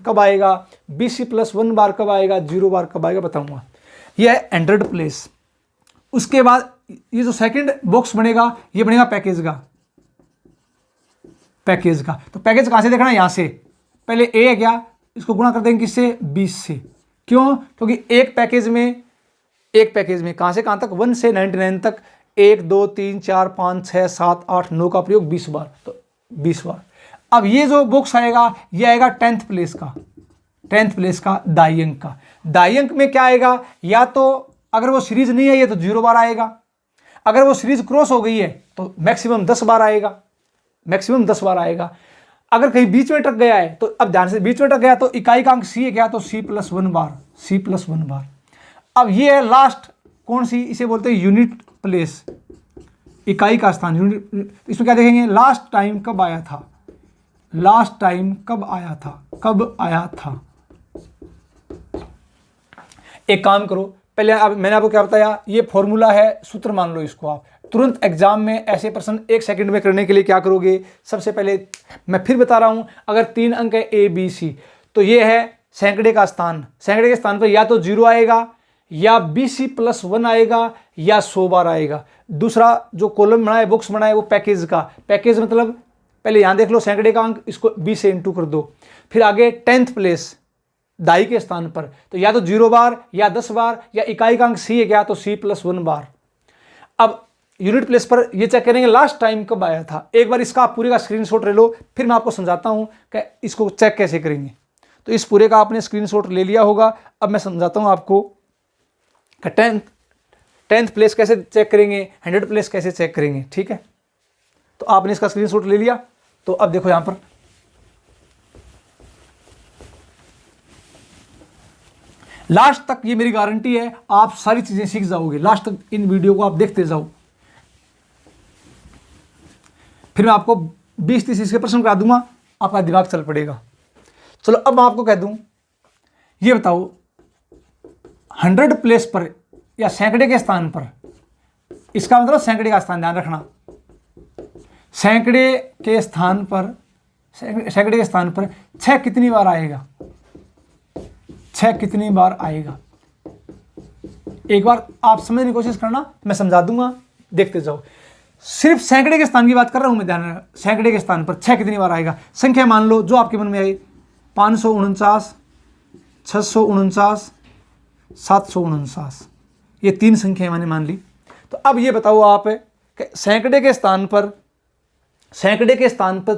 कब आएगा, BC + 1 बार कब आएगा, 0 बार कब आएगा, बताऊंगा। यह है 100 प्लेस। उसके बाद ये जो सेकंड बॉक्स बनेगा, ये बनेगा पैकेज का, पैकेज का। तो पैकेज कहां से देखना, यहां से। पहले A है क्या, इसको गुणा कर देंगे किससे, 20 से। क्यों, क्योंकि एक पैकेज में कहां से कहां तक, 1 से 99 तक, 1 2 3 4 5 6 7 8 9 का प्रयोग 20 बार, तो 20 बार। अब ये जो बॉक्स आएगा, ये आएगा 10th प्लेस का, 10th प्लेस का, दाई अंक का। दाई अंक में क्या आएगा, या तो अगर वो सीरीज नहीं आई है तो 0 बार आएगा। अगर वो सीरीज क्रॉस हो गई है तो मैक्सिमम 10 बार आएगा, मैक्सिमम 10 बार आएगा। अगर कहीं बीच में अटक गया है, तो अब ध्यान से, बीच में अटक गया तो इकाई का अंक C है क्या, तो C + 1 बार, C + 1 बार। अब ये है लास्ट, कौन सी, इसे बोलते हैं यूनिट प्लेस, इकाई का स्थान, यूनिट। इसमें क्या देखेंगे, लास्ट टाइम कब आया था, लास्ट टाइम कब आया था, कब आया था। एक काम करो, पहले अब मैंने आपको क्या बताया, ये फॉर्मूला है, सूत्र मान लो इसको आप। तुरंत एग्जाम में ऐसे प्रश्न 1 सेकंड में करने के लिए क्या करोगे, सबसे पहले मैं फिर बता रहा हूं, अगर 3 अंक है A B C तो ये है सैकड़े का स्थान। सैकड़े के स्थान पर या तो 0 आएगा या BC+1 आएगा या 100 बार आएगा। दूसरा जो कॉलम बना है, बॉक्स बना है, वो पैकेज का, पैकेज मतलब पहले यहां देख लो सैकड़े का अंक, इसको 20 से इंटू कर दो। फिर आगे 10th प्लेस दाई के स्थान पर, तो या तो 0 बार या 10 बार, या इकाई का अंक C है क्या तो C+1 बार। अब यूनिट प्लेस पर ये चेक करेंगे लास्ट टाइम कब आया था। एक बार इसका आप पूरे का स्क्रीनशॉट ले लो, फिर मैं आपको समझाता हूं कि इसको चेक कैसे करेंगे। तो इस पूरे का आपने स्क्रीनशॉट ले लिया होगा। अब मैं समझाता हूं आपको कि 10th प्लेस कैसे चेक करेंगे, 100 प्लेस कैसे चेक करेंगे, ठीक है। तो आपने इसका स्क्रीनशॉट ले लिया। तो अब देखो यहां पर लास्ट तक ये मेरी गारंटी है आप सारी चीजें सीख जाओगे। लास्ट तक इन वीडियो को आप देखते जाओ, फिर मैं आपको 20-30 के प्रश्न करा दूंगा, आपका दिमाग चल पड़ेगा। चलो अब मैं आपको कह दूं, ये बताओ 100 प्लेस पर या सैकड़े के स्थान पर, इसका मतलब सैकड़े का स्थान ध्यान रखना, सैकड़े के स्थान पर 6 कितनी बार आएगा, 6 कितनी बार आएगा। एक बार आप समझने की कोशिश करना, मैं समझा दूंगा, देखते जाओ। सिर्फ सैकड़े के स्थान की बात कर रहा हूं मैं, ध्यान रखना, सैकड़े के स्थान पर 6 कितनी बार आएगा। संख्या मान लो जो आपके मन में आई, 549, 649, 749, ये 3 संख्याएं मैंने मान ली। तो अब ये बताओ आप सैकड़े के स्थान पर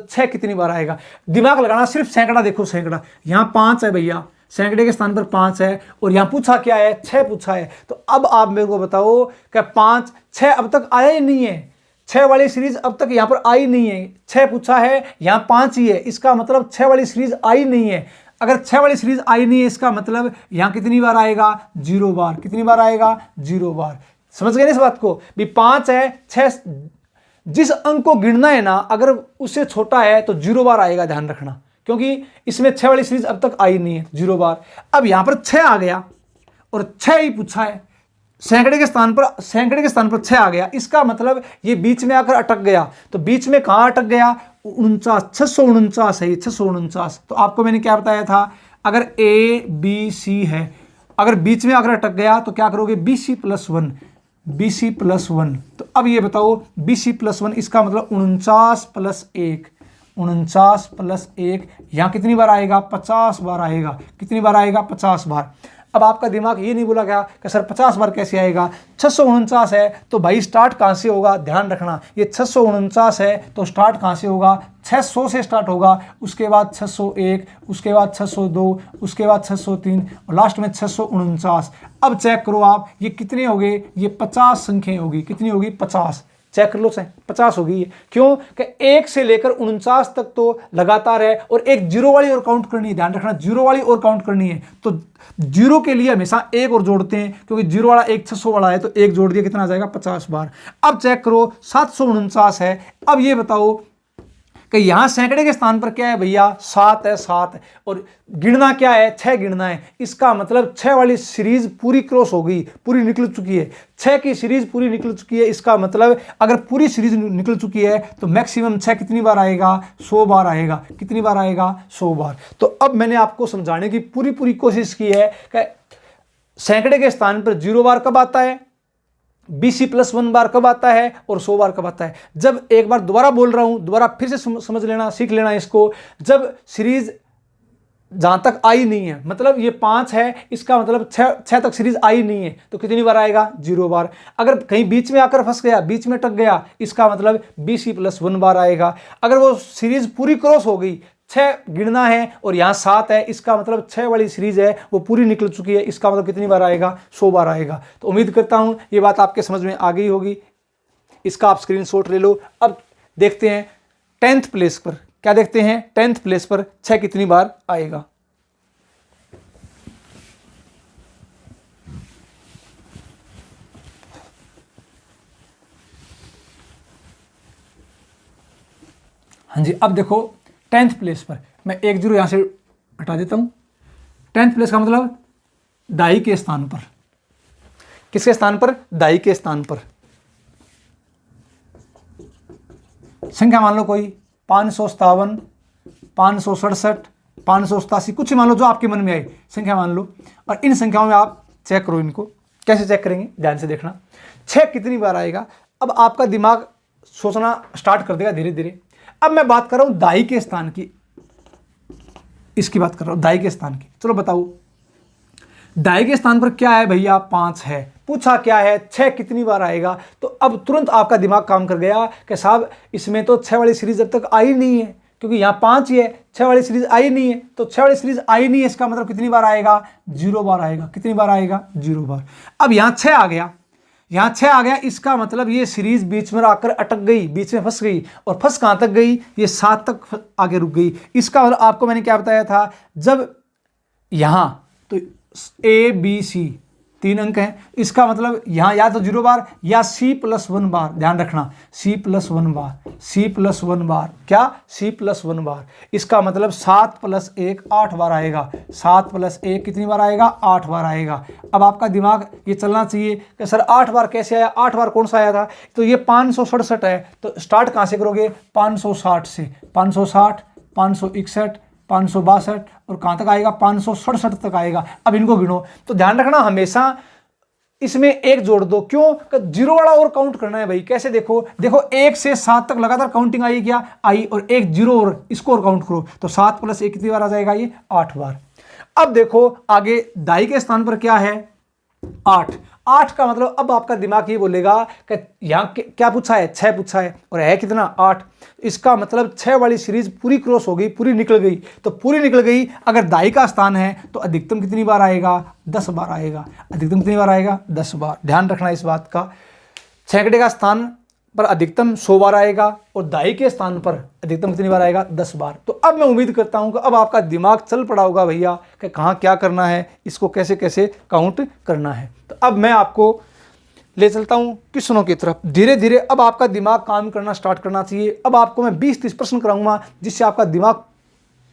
6 कितनी बार आएगा। दिमाग लगाना, सिर्फ सैकड़ा देखो, सैकड़ा यहां 5 है भैया, सैकड़े के स्थान पर 5 है, और यहां पूछा क्या है, 6 पूछा है। तो अब आप मेरे को बताओ कि 5, 6 अब तक आया ही नहीं है, 6 वाली सीरीज अब तक यहां पर आई नहीं है। 6 पूछा है, यहां 5 ही है, इसका मतलब 6 वाली सीरीज आई नहीं है। अगर 6 वाली सीरीज आई नहीं है, इसका मतलब यहां कितनी बार आएगा, 0 बार। कितनी बार आएगा, 0 बार। समझ गए ना इस बात को भी। 5 है, 6 जिस अंक को गिनना है ना, अगर उससे छोटा है तो 0 बार आएगा, ध्यान रखना, क्योंकि इसमें 6 वाली सीरीज अब तक आई नहीं है, 0 बार। अब यहां पर 6 आ गया और 6 ही पूछा है, सैकड़े के स्थान पर 6 आ गया, इसका मतलब ये बीच में आकर अटक गया। तो बीच में कहां अटक गया, 649 है, 649। तो आपको मैंने क्या बताया था, अगर A B C है, अगर बीच में आकर अटक गया तो क्या करोगे, BC+1। तो अब ये बताओ BC+1, इसका मतलब 49 + 1, 49 + 1, यहां कितनी बार आएगा, 50 बार आएगा। कितनी बार आएगा, 50 बार। अब आपका दिमाग ये नहीं बोला क्या कि सर 50 बार कैसे आएगा, 649 है तो भाई स्टार्ट कहां से होगा, ध्यान रखना, ये 649 है तो स्टार्ट कहां से होगा, 600 से स्टार्ट होगा, उसके बाद 601, उसके बाद 602, उसके बाद 603 और लास्ट में 649। अब चेक करो आप, ये कितने हो गए, ये 50 संख्याएं होगी। कितनी होगी, 50। चेक कर लो, 50 होगी ये। क्यों कि 1 से लेकर 49 तक तो लगातार है, और एक 0 वाली और काउंट करनी है, ध्यान रखना, 0 वाली और काउंट करनी है। तो 0 के लिए हमेशा 1 और जोड़ते हैं, क्योंकि 0 वाला 1 600 वाला है, तो 1 जोड़ दिया, कितना आ जाएगा, 50 बार। अब चेक करो 749 है। अब ये बताओ कि यहां सैकड़े के स्थान पर क्या है भैया, 7 है, 7 है, और गिनना क्या है, 6 गिनना है। इसका मतलब 6 वाली सीरीज पूरी क्रॉस हो गई, पूरी निकल चुकी है, 6 की सीरीज पूरी निकल चुकी है। इसका मतलब अगर पूरी सीरीज निकल चुकी है तो मैक्सिमम 6 कितनी बार आएगा, 100 बार आएगा। कितनी बार आएगा, 100 बार। तो अब मैंने आपको समझाने की पूरी कोशिश की है कि सैकड़े के स्थान पर 0 बार कब आता है, BC+1 बार कब आता है, और 100 बार कब आता है। जब एक बार दोबारा बोल रहा हूं, दोबारा फिर से समझ लेना, सीख लेना इसको। जब सीरीज जहां तक आई नहीं है, मतलब ये 5 है, इसका मतलब 6 तक सीरीज आई नहीं है, तो कितनी बार आएगा, 0 बार। अगर कहीं बीच में आकर फंस गया, बीच में अटक गया, इसका मतलब BC+1 बार आएगा। अगर वो सीरीज पूरी क्रॉस हो गई, 6 गिनना है और यहाँ 7 है, इसका मतलब 6 वाली सीरीज है वो पूरी निकल चुकी है, इसका मतलब कितनी बार आएगा, 100 बार आएगा। तो उम्मीद करता हूँ ये बात आपके समझ में आ गई होगी। इसका आप स्क्रीनशॉट ले लो। अब देखते हैं 10th प्लेस पर, क्या देखते हैं, 10th प्लेस पर 6 कितनी बार आएगा। हाँ जी, अब देखो 10th प्लेस पर मैं 1 0 यहां से हटा देता हूं। 10th प्लेस का मतलब दाई के स्थान पर। किसके स्थान पर, दाई के स्थान पर। संख्या मान लो कोई 557, 567, 587, कुछ ही मान लो जो आपके मन में आए संख्या मान लो। और इन संख्याओं में आप चेक करो इनको। कैसे चेक करेंगे, ध्यान से देखना। 6 कितनी बार आएगा, अब आपका दिमाग सोचना स्टार्ट कर देगा धीरे धीरे। अब मैं बात कर रहा हूं दाई के स्थान की, इसकी बात कर रहा हूं दाई के स्थान की। चलो बताओ दाई के स्थान पर क्या है भैया, 5 है। पूछा क्या है, 6 कितनी बार आएगा। तो अब तुरंत आपका दिमाग काम कर गया कि साहब इसमें तो 6 वाली सीरीज अब तक आई नहीं है, क्योंकि यहाँ 5 ही है, 6 वाली सीरीज आई नहीं है। तो 6 वाली सीरीज आई नहीं है, इसका मतलब कितनी बार आएगा, 0 बार आएगा। कितनी बार आएगा, 0 बार। अब यहाँ 6 आ गया, यहाँ 6 आ गया, इसका मतलब ये सीरीज बीच में आकर अटक गई, बीच में फंस गई। और फंस कहाँ तक गई, ये 7 तक आगे रुक गई। इसका मतलब आपको मैंने क्या बताया था, जब यहाँ तो ABC 3 अंक हैं, इसका मतलब यहाँ या तो 0 बार या C+1 बार। ध्यान रखना, C+1 बार, C+1 बार, क्या C+1 बार। इसका मतलब 7 + 1 8 बार आएगा। 7 + 1 कितनी बार आएगा, 8 बार आएगा। अब आपका दिमाग ये चलना चाहिए कि सर 8 बार कैसे आया, 8 बार कौन सा आया था। तो ये 567 है, तो स्टार्ट कहाँ से करोगे, 560 से। 560, 561, 562 और कहाँ तक आएगा, 567 तक आएगा। अब इनको गिनो। तो ध्यान रखना हमेशा इसमें 1 जोड़ दो। क्यों, 0 वाला और काउंट करना है भाई। कैसे, देखो 1 से 7 तक लगातार काउंटिंग आई क्या, आई। और 1 0 और इसको और काउंट करो। तो 7 + 1 कितनी बार आ जाएगा, ये 8 बार। अब देखो आगे दाई के स्थान पर क्या है, 8। 8 का मतलब अब आपका दिमाग ये बोलेगा कि यहाँ क्या पूछा है, 6 पूछा है और है कितना, 8। इसका मतलब 6 वाली सीरीज पूरी क्रॉस हो गई, पूरी निकल गई। तो पूरी निकल गई, अगर दाई का स्थान है तो अधिकतम कितनी बार आएगा, 10 बार आएगा। अधिकतम कितनी बार आएगा, 10 बार। ध्यान रखना इस बात का। सैकड़े का स्थान पर अधिकतम 100 बार आएगा और दाई के स्थान पर अधिकतम कितनी बार आएगा, 10 बार। तो अब मैं उम्मीद करता हूं कि अब आपका दिमाग चल पड़ा होगा भैया कि कहाँ क्या करना है, इसको कैसे कैसे काउंट करना है। तो अब मैं आपको ले चलता हूं क्वेश्चनों की तरफ धीरे धीरे। अब आपका दिमाग काम करना स्टार्ट करना चाहिए। अब आपको मैं 20-30 प्रश्न कराऊंगा, जिससे आपका दिमाग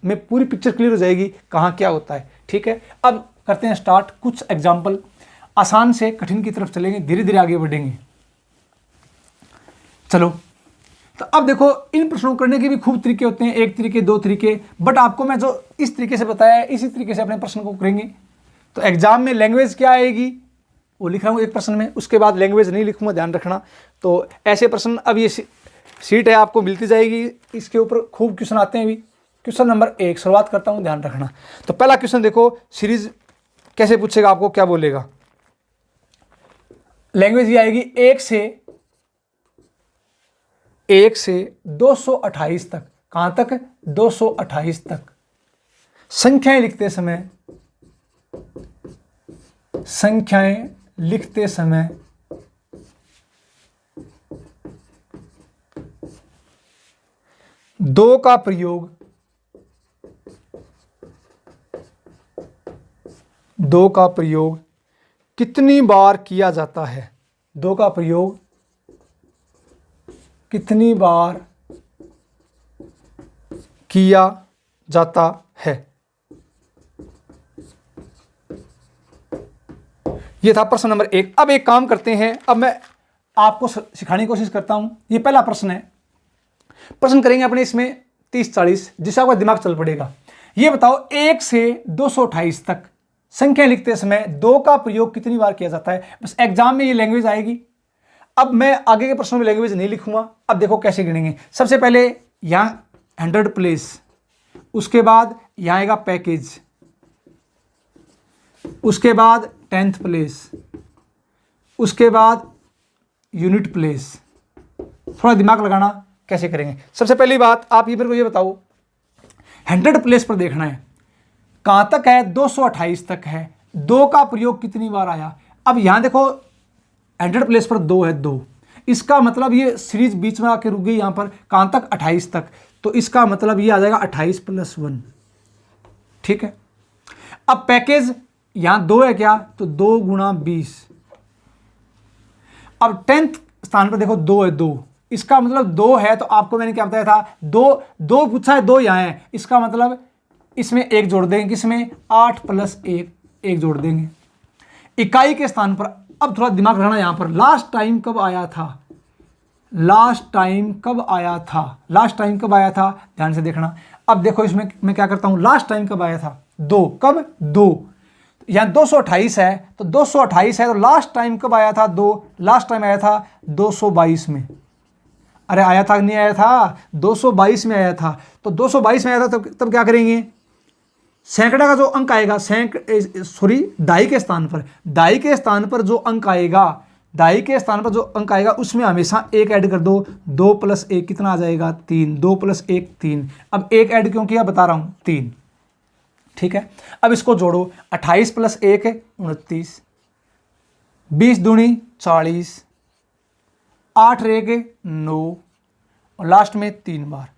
में पूरी पिक्चर क्लियर हो जाएगी कहाँ क्या होता है। ठीक है, अब करते हैं स्टार्ट। कुछ एग्जाम्पल, आसान से कठिन की तरफ चलेंगे, धीरे धीरे आगे बढ़ेंगे। चलो, तो अब देखो इन प्रश्नों को करने के भी खूब तरीके होते हैं, 1 तरीके 2 तरीके। बट आपको मैं जो इस तरीके से बताया है, इसी तरीके से अपने प्रश्न को करेंगे। तो एग्जाम में लैंग्वेज क्या आएगी वो लिख रहा हूँ एक प्रश्न में, उसके बाद लैंग्वेज नहीं लिखूंगा, ध्यान रखना। तो ऐसे प्रश्न, अब ये सीट है आपको मिलती जाएगी, इसके ऊपर खूब क्वेश्चन आते हैं। अभी क्वेश्चन नंबर 1 शुरुआत करता हूँ, ध्यान रखना। तो पहला क्वेश्चन देखो, सीरीज कैसे पूछेगा, आपको क्या बोलेगा। लैंग्वेज ये आएगी 1 से 228 तक। कहां तक, 228 तक। संख्याएं लिखते समय दो का प्रयोग कितनी बार किया जाता है। 2 का प्रयोग कितनी बार किया जाता है। यह था प्रश्न नंबर 1। अब एक काम करते हैं, अब मैं आपको सिखाने की कोशिश करता हूं। ये पहला प्रश्न है, प्रश्न करेंगे अपने इसमें 30-40, जिससे आपका दिमाग चल पड़ेगा। ये बताओ 1 से 228 तक संख्या लिखते समय 2 का प्रयोग कितनी बार किया जाता है। बस एग्जाम में ये लैंग्वेज आएगी। अब मैं आगे के प्रश्नों में लैंग्वेज नहीं लिखूंगा। अब देखो कैसे गिनेंगे। सबसे पहले यहाँ 100 प्लेस, उसके बाद यहाँ आएगा पैकेज, उसके बाद 10th प्लेस, उसके बाद यूनिट प्लेस। थोड़ा दिमाग लगाना कैसे करेंगे। सबसे पहली बात आप ये मेरे को ये बताओ, 100 प्लेस पर देखना है कहां तक है, 228 तक है। 2 का प्रयोग कितनी बार आया। अब यहां देखो 100 प्लेस पर 2 है, 2। इसका मतलब ये सीरीज बीच में आके रुक गई यहां पर, कहां तक, 28 तक। तो इसका मतलब ये आ जाएगा 28 + 1। ठीक है, अब पैकेज यहां 2 है क्या, तो 2 × 20। अब 10th स्थान पर देखो 2 है, 2। इसका मतलब 2 है, तो आपको मैंने क्या बताया था, 2 पूछा है, 2 यहां है। इसका मतलब इसमें 1 जोड़ देंगे, किसमें, 8 + 1 जोड़ देंगे। इकाई के स्थान पर अब थोड़ा दिमाग लगाना। यहां पर लास्ट टाइम कब आया था, लास्ट टाइम कब आया था, लास्ट टाइम कब आया था, ध्यान से देखना। अब देखो इसमें मैं क्या करता हूं, लास्ट टाइम कब आया था, 2, कब 2, यहां 228 है तो 228 है तो लास्ट टाइम कब आया था 2, लास्ट टाइम आया था 222 में। अरे आया था नहीं आया था, 222 में आया था। तो 222 में आया था तब क्या करेंगे, सैकड़ा का जो अंक आएगा, दाई के स्थान पर, दाई के स्थान पर जो अंक आएगा, दाई के स्थान पर जो अंक आएगा उसमें हमेशा एक ऐड कर दो। 2 + 1 कितना आ जाएगा, 3। 2 + 1 3। अब एक ऐड क्यों किया बता रहा हूं, 3। ठीक है, अब इसको जोड़ो। 28 + 1 29, 20 दूनी 40, 8 रेगे 9 और लास्ट में 3 बार।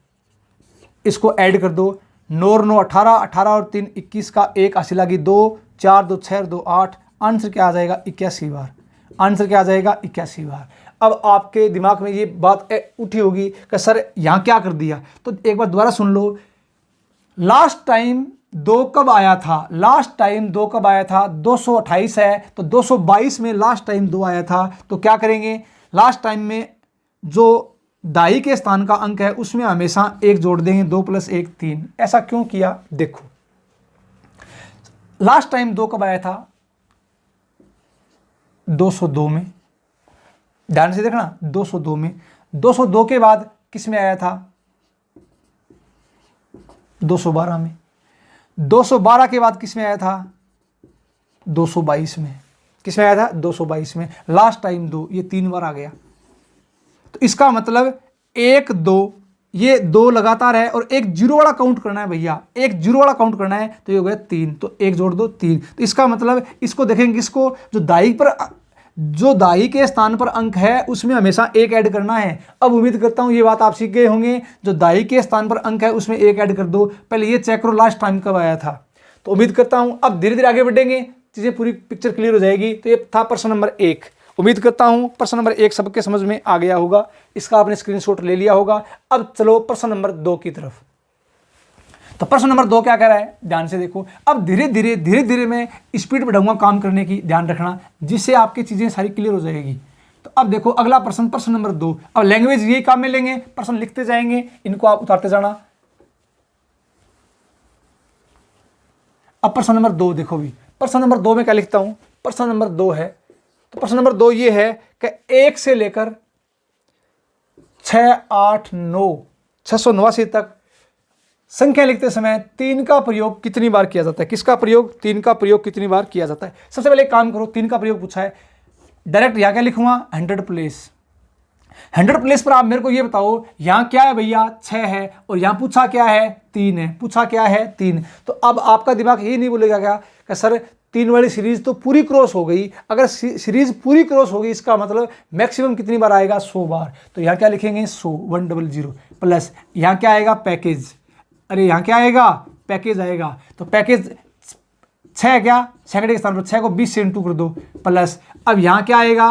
इसको ऐड कर दो। 9 और 9 18, 18 और 3 21 का 1 80 लगी 2, 4 2 6 2 8। आंसर क्या आ जाएगा, 81 बार। आंसर क्या आ जाएगा, 81 बार। अब आपके दिमाग में ये बात उठी होगी कि सर यहाँ क्या कर दिया, तो एक बार दोबारा सुन लो। लास्ट टाइम 2 कब आया था, लास्ट टाइम 2 कब आया था, 228 है तो 222 में लास्ट टाइम 2 आया था। तो क्या करेंगे, लास्ट टाइम में जो दाई के स्थान का अंक है उसमें हमेशा 1 जोड़ देंगे। 2 + 1 3। ऐसा क्यों किया, देखो लास्ट टाइम 2 कब आया था, 202 में। ध्यान से देखना, 202 में। 202 के बाद किस में आया था, 212 में। 212 के बाद किस में आया था, 222 में। किस में आया था, 222 में। लास्ट टाइम 2, ये 3 बार आ गया। तो इसका मतलब 1 2, ये 2 लगातार है और एक जीरो वाला काउंट करना है भैया, एक जीरो वाला काउंट करना है। तो ये हो गया 3, तो 1 जोड़ दो 3। तो इसका मतलब इसको देखेंगे, इसको जो दाई के स्थान पर अंक है उसमें हमेशा 1 ऐड करना है। अब उम्मीद करता हूं ये बात आप सीख गए होंगे। जो दाई के स्थान पर अंक है उसमें 1 ऐड कर दो। पहले ये चेक करो लास्ट टाइम कब आया था। तो उम्मीद करता हूं अब धीरे धीरे आगे बढ़ेंगे, चीजें पूरी पिक्चर क्लियर हो जाएगी। तो ये था प्रश्न नंबर 1। उम्मीद करता हूं प्रश्न नंबर 1 सबके समझ में आ गया होगा, इसका आपने स्क्रीनशॉट ले लिया होगा। अब चलो प्रश्न नंबर 2 की तरफ। तो प्रश्न नंबर 2 क्या कह रहा है, ध्यान से देखो। अब धीरे धीरे मैं स्पीड बढ़ाऊंगा काम करने की, ध्यान रखना, जिससे आपकी चीजें सारी क्लियर हो जाएगी। तो अब देखो अगला प्रश्न, प्रश्न नंबर 2। अब लैंग्वेज यही काम में लेंगे, प्रश्न लिखते जाएंगे, इनको आप उतारते जाना। अब प्रश्न नंबर 2 देखो भी, प्रश्न नंबर 2 में क्या लिखता हूं, प्रश्न नंबर 2 है। तो प्रश्न नंबर 2 ये है कि 1 से लेकर 6 8 9 689 तक संख्या लिखते समय 3 का प्रयोग कितनी बार किया जाता है। किसका प्रयोग, 3 का प्रयोग कितनी बार किया जाता है। सबसे पहले एक काम करो, 3 का प्रयोग पूछा है, डायरेक्ट यहां क्या लिखूंगा, 100 प्लेस। 100 प्लेस पर आप मेरे को ये बताओ यहां क्या है भैया, 6 है, और यहां पूछा क्या है, 3 है। पूछा क्या है, 3। तो अब आपका दिमाग ये नहीं बोलेगा क्या कि सर 3 वाली सीरीज तो पूरी क्रॉस हो गई। अगर सीरीज पूरी क्रॉस हो गई इसका मतलब मैक्सिमम कितनी बार आएगा, 100 बार। तो यहां क्या लिखेंगे, 100 100 प्लस यहां क्या आएगा, पैकेज। अरे यहाँ क्या आएगा, पैकेज आएगा। तो पैकेज 6 क्या, सैकड़े के स्थान पर 6 को 20 से इंटू कर दो, प्लस अब यहाँ क्या आएगा,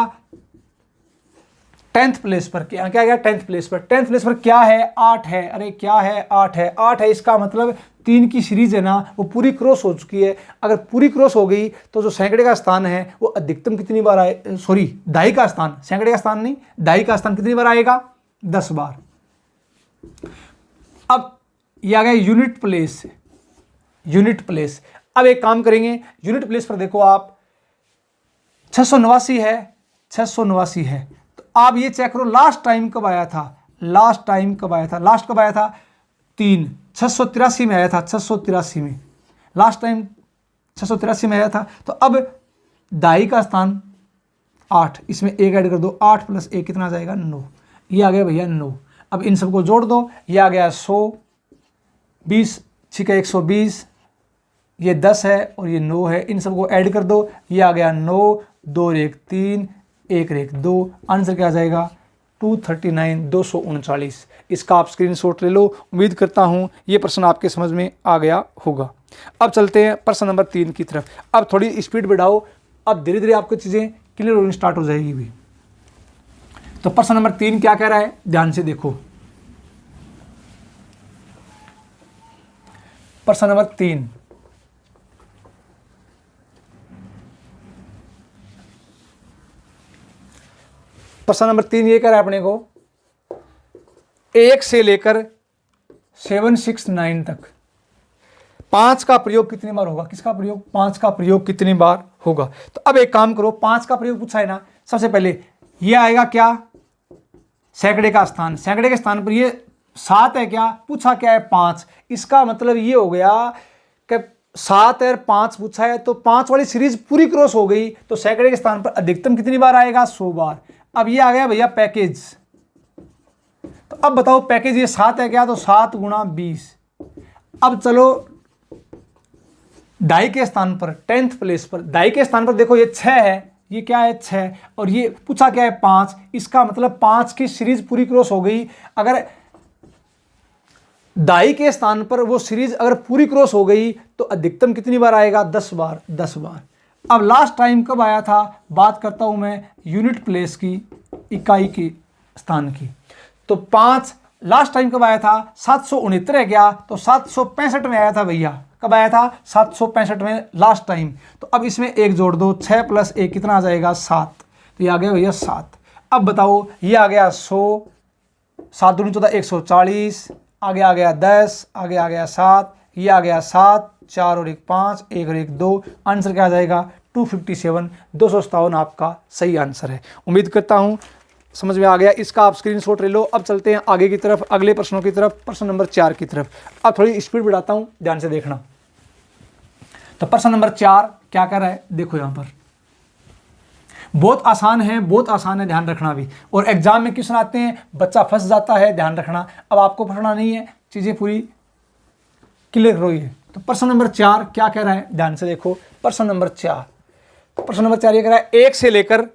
10th प्लेस पर। यहाँ क्या आएगा, 10th प्लेस पर। 10th प्लेस पर क्या है, 8 है। अरे क्या है, 8 है। 8 है, इसका मतलब 3 की सीरीज है ना, वो पूरी क्रॉस हो चुकी है। अगर पूरी क्रॉस हो गई तो जो सैकड़े का स्थान है वो अधिकतम कितनी बार आए, सॉरी दाई का स्थान, सैकड़े का स्थान नहीं, दाई का स्थान कितनी बार आएगा, 10 बार। अब ये आ गया यूनिट प्लेस, यूनिट प्लेस। अब एक काम करेंगे, यूनिट प्लेस पर देखो आप 689 है, 689 है। तो आप ये चेक करो लास्ट टाइम कब आया था, लास्ट टाइम कब आया था, लास्ट कब आया था, 3 683 में आया था, 683 में लास्ट टाइम 683 में आया था। तो अब दाई का स्थान 8, इसमें 1 ऐड कर दो, 8 + 1 कितना आ जाएगा, 9। ये आ गया भैया 9। अब इन सबको जोड़ दो, ये आ गया 100, 20 छिका 120, ये 10 है और ये 9 है। इन सबको ऐड कर दो, ये आ गया 9, 2 1 3, 1 1 2। आंसर क्या आ जाएगा, 239 239। इसका आप स्क्रीनशॉट ले लो। उम्मीद करता हूँ ये प्रश्न आपके समझ में आ गया होगा। अब चलते हैं प्रश्न नंबर 3 की तरफ। अब थोड़ी स्पीड बढ़ाओ, अब धीरे धीरे आपको चीज़ें क्लियर होनी स्टार्ट हो जाएगी भी। तो प्रश्न नंबर 3 क्या कह रहा है, ध्यान से देखो। प्रश्न नंबर 3, प्रश्न नंबर 3 ये कह रहा है अपने को 1 से लेकर 769 तक 5 का प्रयोग कितनी बार होगा? किसका प्रयोग? 5 का प्रयोग कितनी बार होगा? तो अब एक काम करो, 5 का प्रयोग पूछा है ना, सबसे पहले ये आएगा क्या? सैकड़े का स्थान। सैकड़े के स्थान पर ये 7 है क्या? पूछा क्या है? 5। इसका मतलब ये हो गया कि 7 और 5 पूछा है, तो 5 वाली सीरीज पूरी क्रॉस हो गई, तो सैकड़े के स्थान पर अधिकतम कितनी बार आएगा? 100 बार। अब ये आ गया भैया पैकेज। तो अब बताओ पैकेज ये 7 है क्या? तो 7 गुणा 20। अब चलो डाई के स्थान पर, 10th प्लेस पर, डाई के स्थान पर देखो ये 6 है, ये क्या है? 6, और ये पूछा क्या है? 5। इसका मतलब 5 की सीरीज पूरी क्रॉस हो गई। अगर दाई के स्थान पर वो सीरीज अगर पूरी क्रॉस हो गई तो अधिकतम कितनी बार आएगा? 10 बार। 10 बार। अब लास्ट टाइम कब आया था? बात करता हूं मैं यूनिट प्लेस की, इकाई की स्थान की। तो 5 लास्ट टाइम कब आया था? 769 है क्या? तो 765 में आया था भैया। कब आया था? 765 में लास्ट टाइम। तो अब इसमें 1 जोड़ दो, 6 + 1 कितना आ जाएगा? 7। तो ये आ गया भैया 7। अब बताओ ये आ गया 100, 7 दूनी 14 140, आगे आ गया 10, आगे आ गया 7, ये आ गया 7, 4 और 1 5, 1 और 1 2। आंसर क्या आ जाएगा? 257, 257 आपका सही आंसर है। उम्मीद करता हूँ समझ में आ गया। इसका आप स्क्रीनशॉट ले लो। अब चलते हैं आगे की तरफ, अगले प्रश्नों की तरफ, प्रश्न नंबर 4 की तरफ। अब थोड़ी स्पीड बढ़ाता हूँ, ध्यान से देखना। तो प्रश्न नंबर 4 क्या कर रहा है? देखो यहाँ पर बहुत आसान है, बहुत आसान है, ध्यान रखना भी। और एग्जाम में क्वेश्चन आते हैं, बच्चा फंस जाता है, ध्यान रखना। अब आपको पढ़ना नहीं है, चीजें पूरी क्लियर हो रही है। तो प्रश्न नंबर 4 क्या कह रहा है? ध्यान से देखो। प्रश्न नंबर 4, तो प्रश्न नंबर 4 ये कह रहा है 1 से लेकर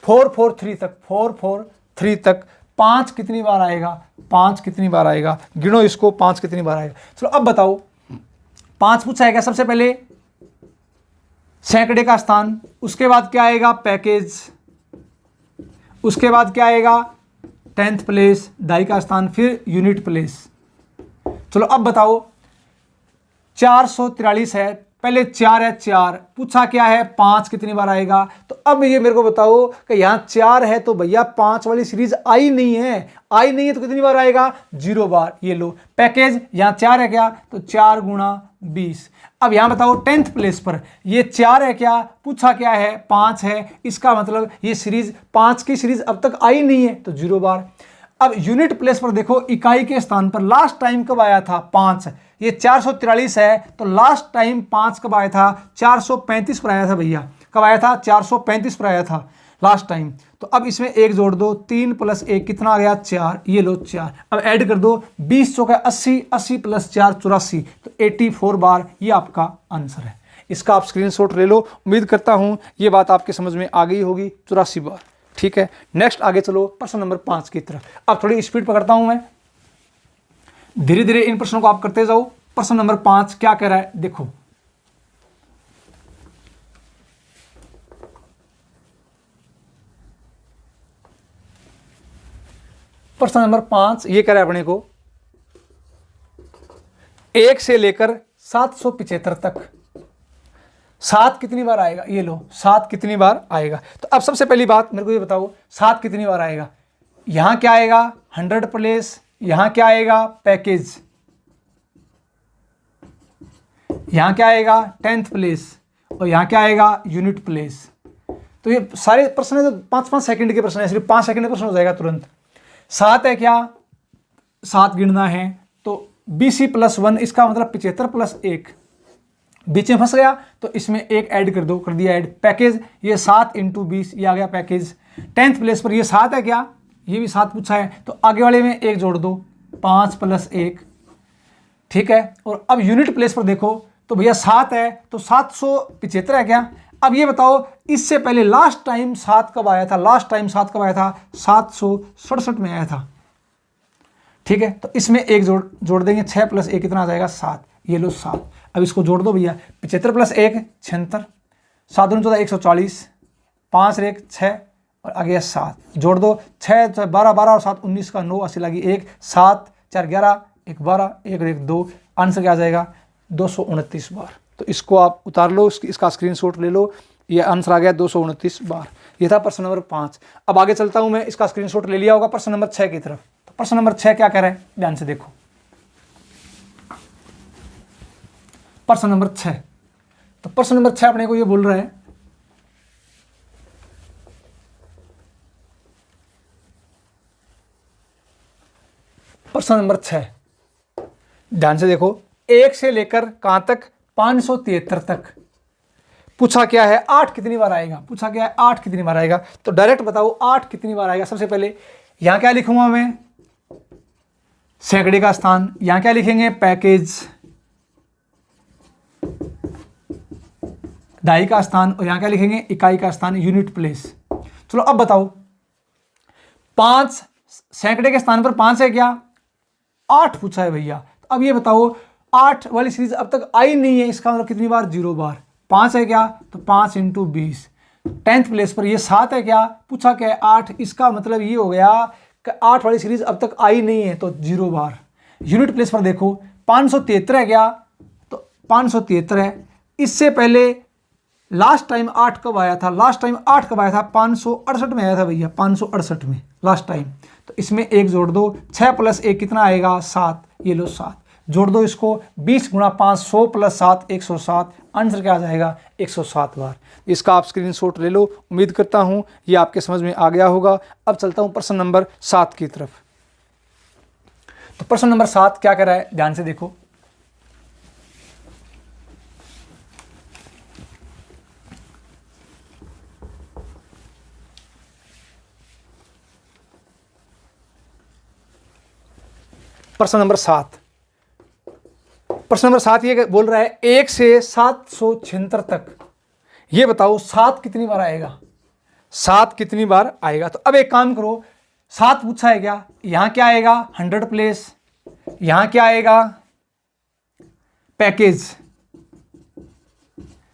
443 तक, 443 तक 5 कितनी बार आएगा? 5 कितनी बार आएगा? गिनो इसको, 5 कितनी बार आएगा? चलो अब बताओ, 5 पूछा है क्या? सबसे पहले सैकड़े का स्थान, उसके बाद क्या आएगा? पैकेज, उसके बाद क्या आएगा? 10th प्लेस, दाई का स्थान, फिर यूनिट प्लेस। चलो अब बताओ 443 है, पहले 4 है, 4 पूछा क्या है? 5 कितनी बार आएगा? तो अब ये मेरे को बताओ कि यहाँ 4 है तो भैया 5 वाली सीरीज आई नहीं है, आई नहीं है तो कितनी बार आएगा? 0 बार। ये लो पैकेज, यहाँ 4 है क्या? तो 4 गुणा 20। अब यहाँ बताओ 10th प्लेस पर ये 4 है क्या? पूछा क्या है? 5 है। इसका मतलब ये सीरीज 5 की सीरीज अब तक आई नहीं है, तो 0 बार। अब यूनिट प्लेस पर देखो, इकाई के स्थान पर लास्ट टाइम कब आया था? 5। ये 443 है, तो लास्ट टाइम 5 कब आया था? 435 पर आया था भैया। कब आया था? 435 पर आया था लास्ट टाइम। तो अब इसमें 1 जोड़ दो, 3 + 1 कितना आ गया? 4। ये लो 4। अब ऐड कर दो, 20 चौका 80, 80 + 4 84, तो 84 बार ये आपका आंसर है। इसका आप स्क्रीनशॉट ले लो। उम्मीद करता हूं ये बात आपके समझ में आ गई होगी। 84 बार। ठीक है, नेक्स्ट आगे चलो प्रश्न नंबर 5 की तरफ। अब थोड़ी स्पीड पकड़ता हूं मैं, धीरे धीरे इन प्रश्नों को आप करते जाओ। प्रश्न नंबर 5 क्या कह रहा है? देखो, प्रश्न नंबर 5 ये कह रहा है अपने को 1 से लेकर 775 तक 7 कितनी बार आएगा? ये लो 7 कितनी बार आएगा? तो अब सबसे पहली बात मेरे को ये बताओ, 7 कितनी बार आएगा? यहां क्या आएगा? 100 प्लेस, यहां क्या आएगा? पैकेज, यहां क्या आएगा? 10th प्लेस, और यहां क्या आएगा? Unit place. तो ये सारे प्रश्न है, तो 5-5 सेकंड के प्रश्न है, सिर्फ 5 सेकंड का प्रश्न हो जाएगा तुरंत। 7 है क्या? 7 गिनना है, तो BC + 1, इसका मतलब 75 + 1, बीच में फंस गया तो इसमें 1 ऐड कर दो, कर दिया ऐड। पैकेज, ये 7 × 20, ये आ गया पैकेज। 10th प्लेस पर ये 7 है क्या? ये भी 7 पूछा है, तो आगे वाले में 1 जोड़ दो, 5 + 1। ठीक है, और अब यूनिट प्लेस पर देखो तो भैया 7 है, तो 775 है क्या? अब ये बताओ इससे पहले लास्ट टाइम 7 कब आया था? लास्ट टाइम 7 कब आया था? 767 में आया था। ठीक है, तो इसमें 1 जोड़ देंगे, 6 + 1 कितना आ जाएगा? 7। ये लो 7। अब इसको जोड़ दो भैया, 75 + 1 76, 7 दूनी 14 140, 5 और 1 6, और आ गया 7। जोड़ दो, 6 12 12 और 7 19 का 9, 80 लगी 1, 7 4 11, 1 12, 1 और 1 2। आंसर क्या आ जाएगा? 229 बार। तो इसको आप उतार लो, इसका स्क्रीनशॉट ले लो। ये आंसर आ गया 229 बार। ये था प्रश्न नंबर 5। अब आगे चलता हूं मैं, इसका स्क्रीनशॉट ले लिया होगा प्रश्न नंबर 6 की तरफ। तो तो प्रश्न नंबर 6 क्या कह रहा है, ध्यान से देखो। प्रश्न नंबर 6, तो प्रश्न नंबर 6 अपने को ये बोल रहा है प्रश्न नंबर 6, ध्यान से देखो, 1 से लेकर कहां तक, 573 तक पूछा क्या है, 8 कितनी बार आएगा, पूछा क्या है 8 कितनी बार आएगा। तो डायरेक्ट बताओ 8 कितनी बार आएगा। सबसे पहले यहां क्या लिखूंगा मैं, सैकड़े का स्थान, यहां क्या लिखेंगे, पैकेज, दाई का स्थान, और यहां क्या लिखेंगे, इकाई का स्थान, यूनिट प्लेस। चलो अब बताओ, 5 सैकड़े के स्थान पर 5 है क्या, 8 पूछा है भैया। तो अब ये बताओ 8 वाली सीरीज अब तक आई नहीं है, इसका मतलब कितनी बार, 0 बार। 5 है क्या, तो 5 × 20। 10th प्लेस पर ये 7 है क्या, पूछा क्या है 8, इसका मतलब ये हो गया कि 8 वाली सीरीज अब तक आई नहीं है, तो 0 बार। यूनिट प्लेस पर देखो 573 है क्या, तो 573 है। इससे पहले लास्ट टाइम 8 कब आया था, लास्ट टाइम 8 कब आया था, 568 में आया था भैया, 568 में लास्ट टाइम। तो इसमें 1 जोड़ दो, 6 + 1 कितना आएगा, 7, ये लो 7 जोड़ दो इसको, 20 × 5 100 + 7 107, आंसर क्या आ जाएगा, 107 बार। इसका आप स्क्रीनशॉट ले लो। उम्मीद करता हूं ये आपके समझ में आ गया होगा। अब चलता हूं प्रश्न नंबर 7 की तरफ। तो प्रश्न नंबर 7 क्या कर रहा है, ध्यान से देखो। प्रश्न नंबर 7, प्रश्न नंबर 7 ये बोल रहा है 1 से 776 तक ये बताओ 7 कितनी बार आएगा, 7 कितनी बार आएगा। तो अब एक काम करो, 7 पूछा है क्या, यहां क्या आएगा, 100 प्लेस, यहां क्या आएगा, पैकेज,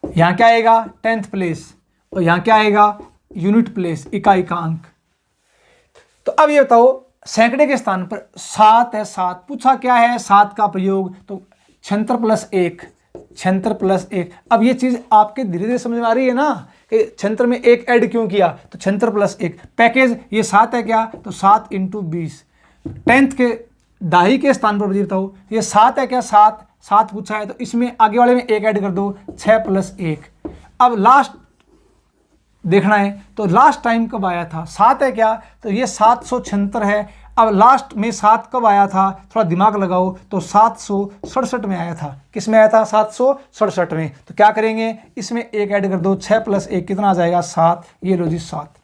यहां क्या आएगा, 10th प्लेस, और यहां क्या आएगा, यूनिट प्लेस, इकाई का अंक। तो अब ये बताओ सैकड़े के स्थान पर 7 है, 7 पूछा क्या है, 7 का प्रयोग, तो 76 + 1, 76 + 1। अब ये चीज आपके धीरे धीरे समझ में आ रही है ना कि 76 में 1 ऐड क्यों किया, तो 76 + 1। पैकेज ये 7 है क्या, तो 7 × 20। 10th के दाही के स्थान पर बताओ ये 7 है क्या, 7 पूछा है, तो इसमें आगे वाले में 1 ऐड कर दो, 6 + 1। अब लास्ट देखना है, तो लास्ट टाइम कब आया था, 7 है क्या, तो ये 776 है। अब लास्ट में 7 कब आया था, थोड़ा दिमाग लगाओ, तो 767 में आया था। किस में आया था, 767 में। तो क्या करेंगे, इसमें 1 ऐड कर दो, 6 + 1 कितना आ जाएगा, 7, ये लो जी 7।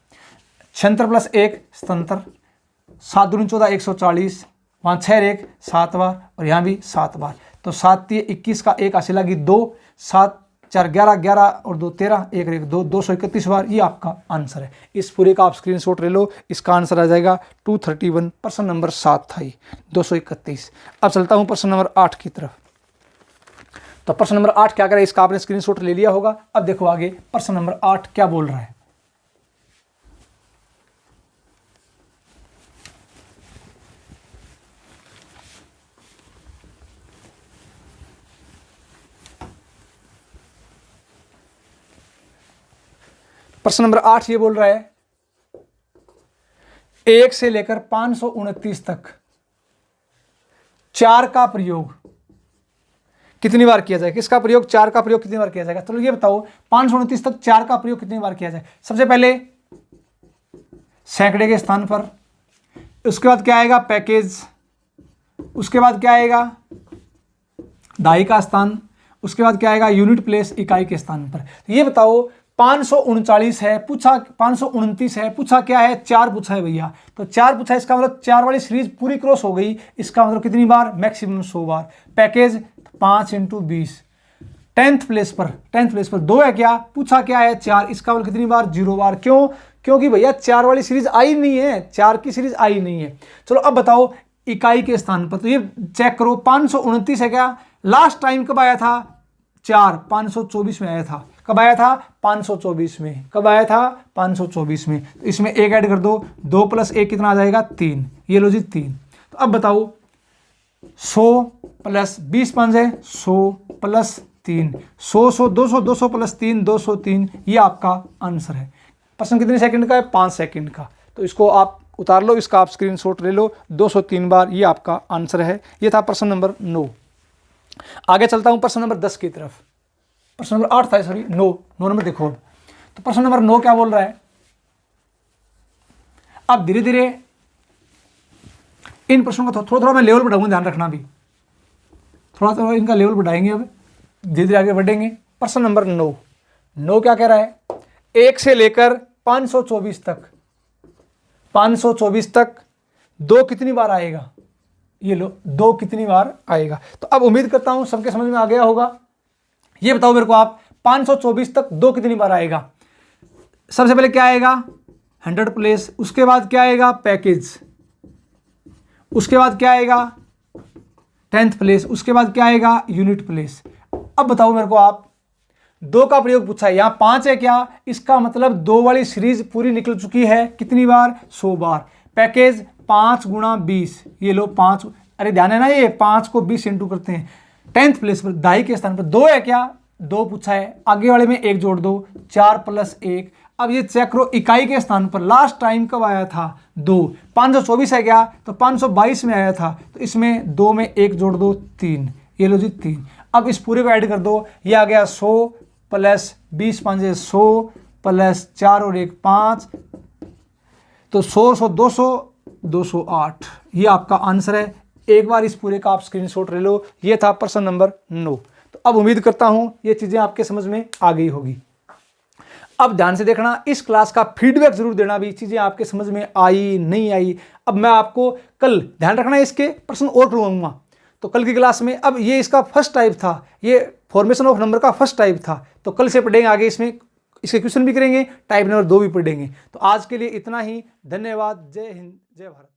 76 + 1 77, 7 दूनी 14 140, वहाँ 6 1 7 बार, और यहाँ भी 7 बार। तो 7 × 21 का 1 हासिल लगी 2, 7 4 11 11 और 2 13, 1 1 2, 231 बार। ये आपका आंसर है। इस पूरे का आप स्क्रीनशॉट ले लो। इसका आंसर आ जाएगा 231। प्रश्न नंबर 7 था ये, 231। अब चलता हूँ प्रश्न नंबर 8 की तरफ। तो प्रश्न नंबर 8 क्या करे, इसका आपने स्क्रीनशॉट ले लिया होगा। अब देखो आगे प्रश्न नंबर 8 क्या बोल रहा है। प्रश्न नंबर 8 ये बोल रहा है 1 से लेकर 529 तक 4 का प्रयोग कितनी बार किया जाएगा। किसका प्रयोग, 4 का प्रयोग कितनी बार किया जाएगा। चलो ये बताओ 529 तक 4 का प्रयोग कितनी बार किया जाए। सबसे पहले सैकड़े के स्थान पर, उसके बाद क्या आएगा, पैकेज, उसके बाद क्या आएगा, दाई का स्थान, उसके बाद क्या आएगा, यूनिट प्लेस, इकाई के स्थान पर। तो ये बताओ 539 है पूछा, 529 है पूछा, क्या है, 4 पूछा है भैया। तो 4 पूछा है, इसका मतलब 4 वाली सीरीज पूरी क्रॉस हो गई। इसका मतलब कितनी बार, मैक्सिमम 100 बार। पैकेज 5 × 20। 10th प्लेस पर 2 है क्या, पूछा क्या है, 4, इसका मतलब कितनी बार, 0 बार। क्यों, क्योंकि भैया 4 वाली सीरीज आई नहीं है, 4 की सीरीज आई नहीं है। चलो अब बताओ इकाई के स्थान पर, तो ये चेक करो 529 है क्या, लास्ट टाइम कब आया था, 4 524 में आया था। कब आया था, 524 में। कब आया था, 524 में। तो इसमें 1 ऐड कर दो, 2 + 1 कितना आ जाएगा, 3, ये लो जी 3। तो अब बताओ 100 + 20 5 है, 100 + 3, 100 100 200, 200 + 3 203, ये आपका आंसर है। प्रश्न कितने सेकंड का है, 5 सेकंड का। तो इसको आप उतार लो, इसका आप स्क्रीनशॉट ले लो 203 बार, ये आपका आंसर है। ये था प्रश्न नंबर 9। आगे चलता हूं प्रश्न नंबर 10 की तरफ। प्रश्न नंबर 8 था, सॉरी 9 नंबर देखो अब। तो प्रश्न नंबर 9 क्या बोल रहा है, अब धीरे धीरे इन प्रश्नों का थोड़ा थोड़ा मैं लेवल बढ़ाऊंगा, ध्यान रखना भी, थोड़ा थोड़ा इनका लेवल बढ़ाएंगे, अब धीरे धीरे आगे बढ़ेंगे। प्रश्न नंबर 9 क्या कह रहा है, 1 से लेकर 524 तक, 524 तक 2 कितनी बार आएगा, ये लो 2 कितनी बार आएगा। तो अब उम्मीद करता हूं सबके समझ में आ गया होगा। ये बताओ मेरे को आप, 524 तक 2 कितनी बार आएगा। सबसे पहले क्या आएगा, 100 प्लेस, उसके बाद क्या आएगा, पैकेज, उसके बाद क्या आएगा, 10th प्लेस, उसके बाद क्या आएगा, यूनिट प्लेस। अब बताओ मेरे को आप, 2 का प्रयोग पूछा है, यहाँ 5 है क्या, इसका मतलब 2 वाली सीरीज पूरी निकल चुकी है, कितनी बार, 100 बार। पैकेज 5 गुणा 20, ये लो 5, अरे ध्यान है ना, ये 5 को 20 इंटू करते हैं। 10th प्लेस पर दाई के स्थान पर 2 है क्या, 2 पूछा है, आगे वाले में 1 जोड़ दो, 4 + 1। अब ये चेक करो, इकाई के स्थान पर लास्ट टाइम कब आया था, 2। 524 है क्या, तो 522 में आया था, तो इसमें 2 में 1 जोड़ दो, 3, ये लो जी 3। अब इस पूरे को ऐड कर दो, ये आ गया 100 + 20 5 100 + 4 और 1 5, तो 100 200 208, ये आपका आंसर है। एक बार इस पूरे का आप स्क्रीनशॉट ले लो। ये था प्रश्न नंबर 9। तो अब उम्मीद करता हूं ये चीजें आपके समझ में आ गई होगी। अब ध्यान से देखना, इस क्लास का फीडबैक जरूर देना भी, चीजें आपके समझ में आई नहीं आई। अब मैं आपको कल, ध्यान रखना, इसके प्रश्न और करवाऊंगा, तो कल की क्लास में, अब ये इसका फर्स्ट टाइप था, ये फॉर्मेशन ऑफ नंबर का फर्स्ट टाइप था, तो कल से पढ़ेंगे आगे, इसमें इसके क्वेश्चन भी करेंगे, टाइप नंबर 2 भी पढ़ेंगे। तो आज के लिए इतना ही, धन्यवाद, जय हिंद, जय भारत।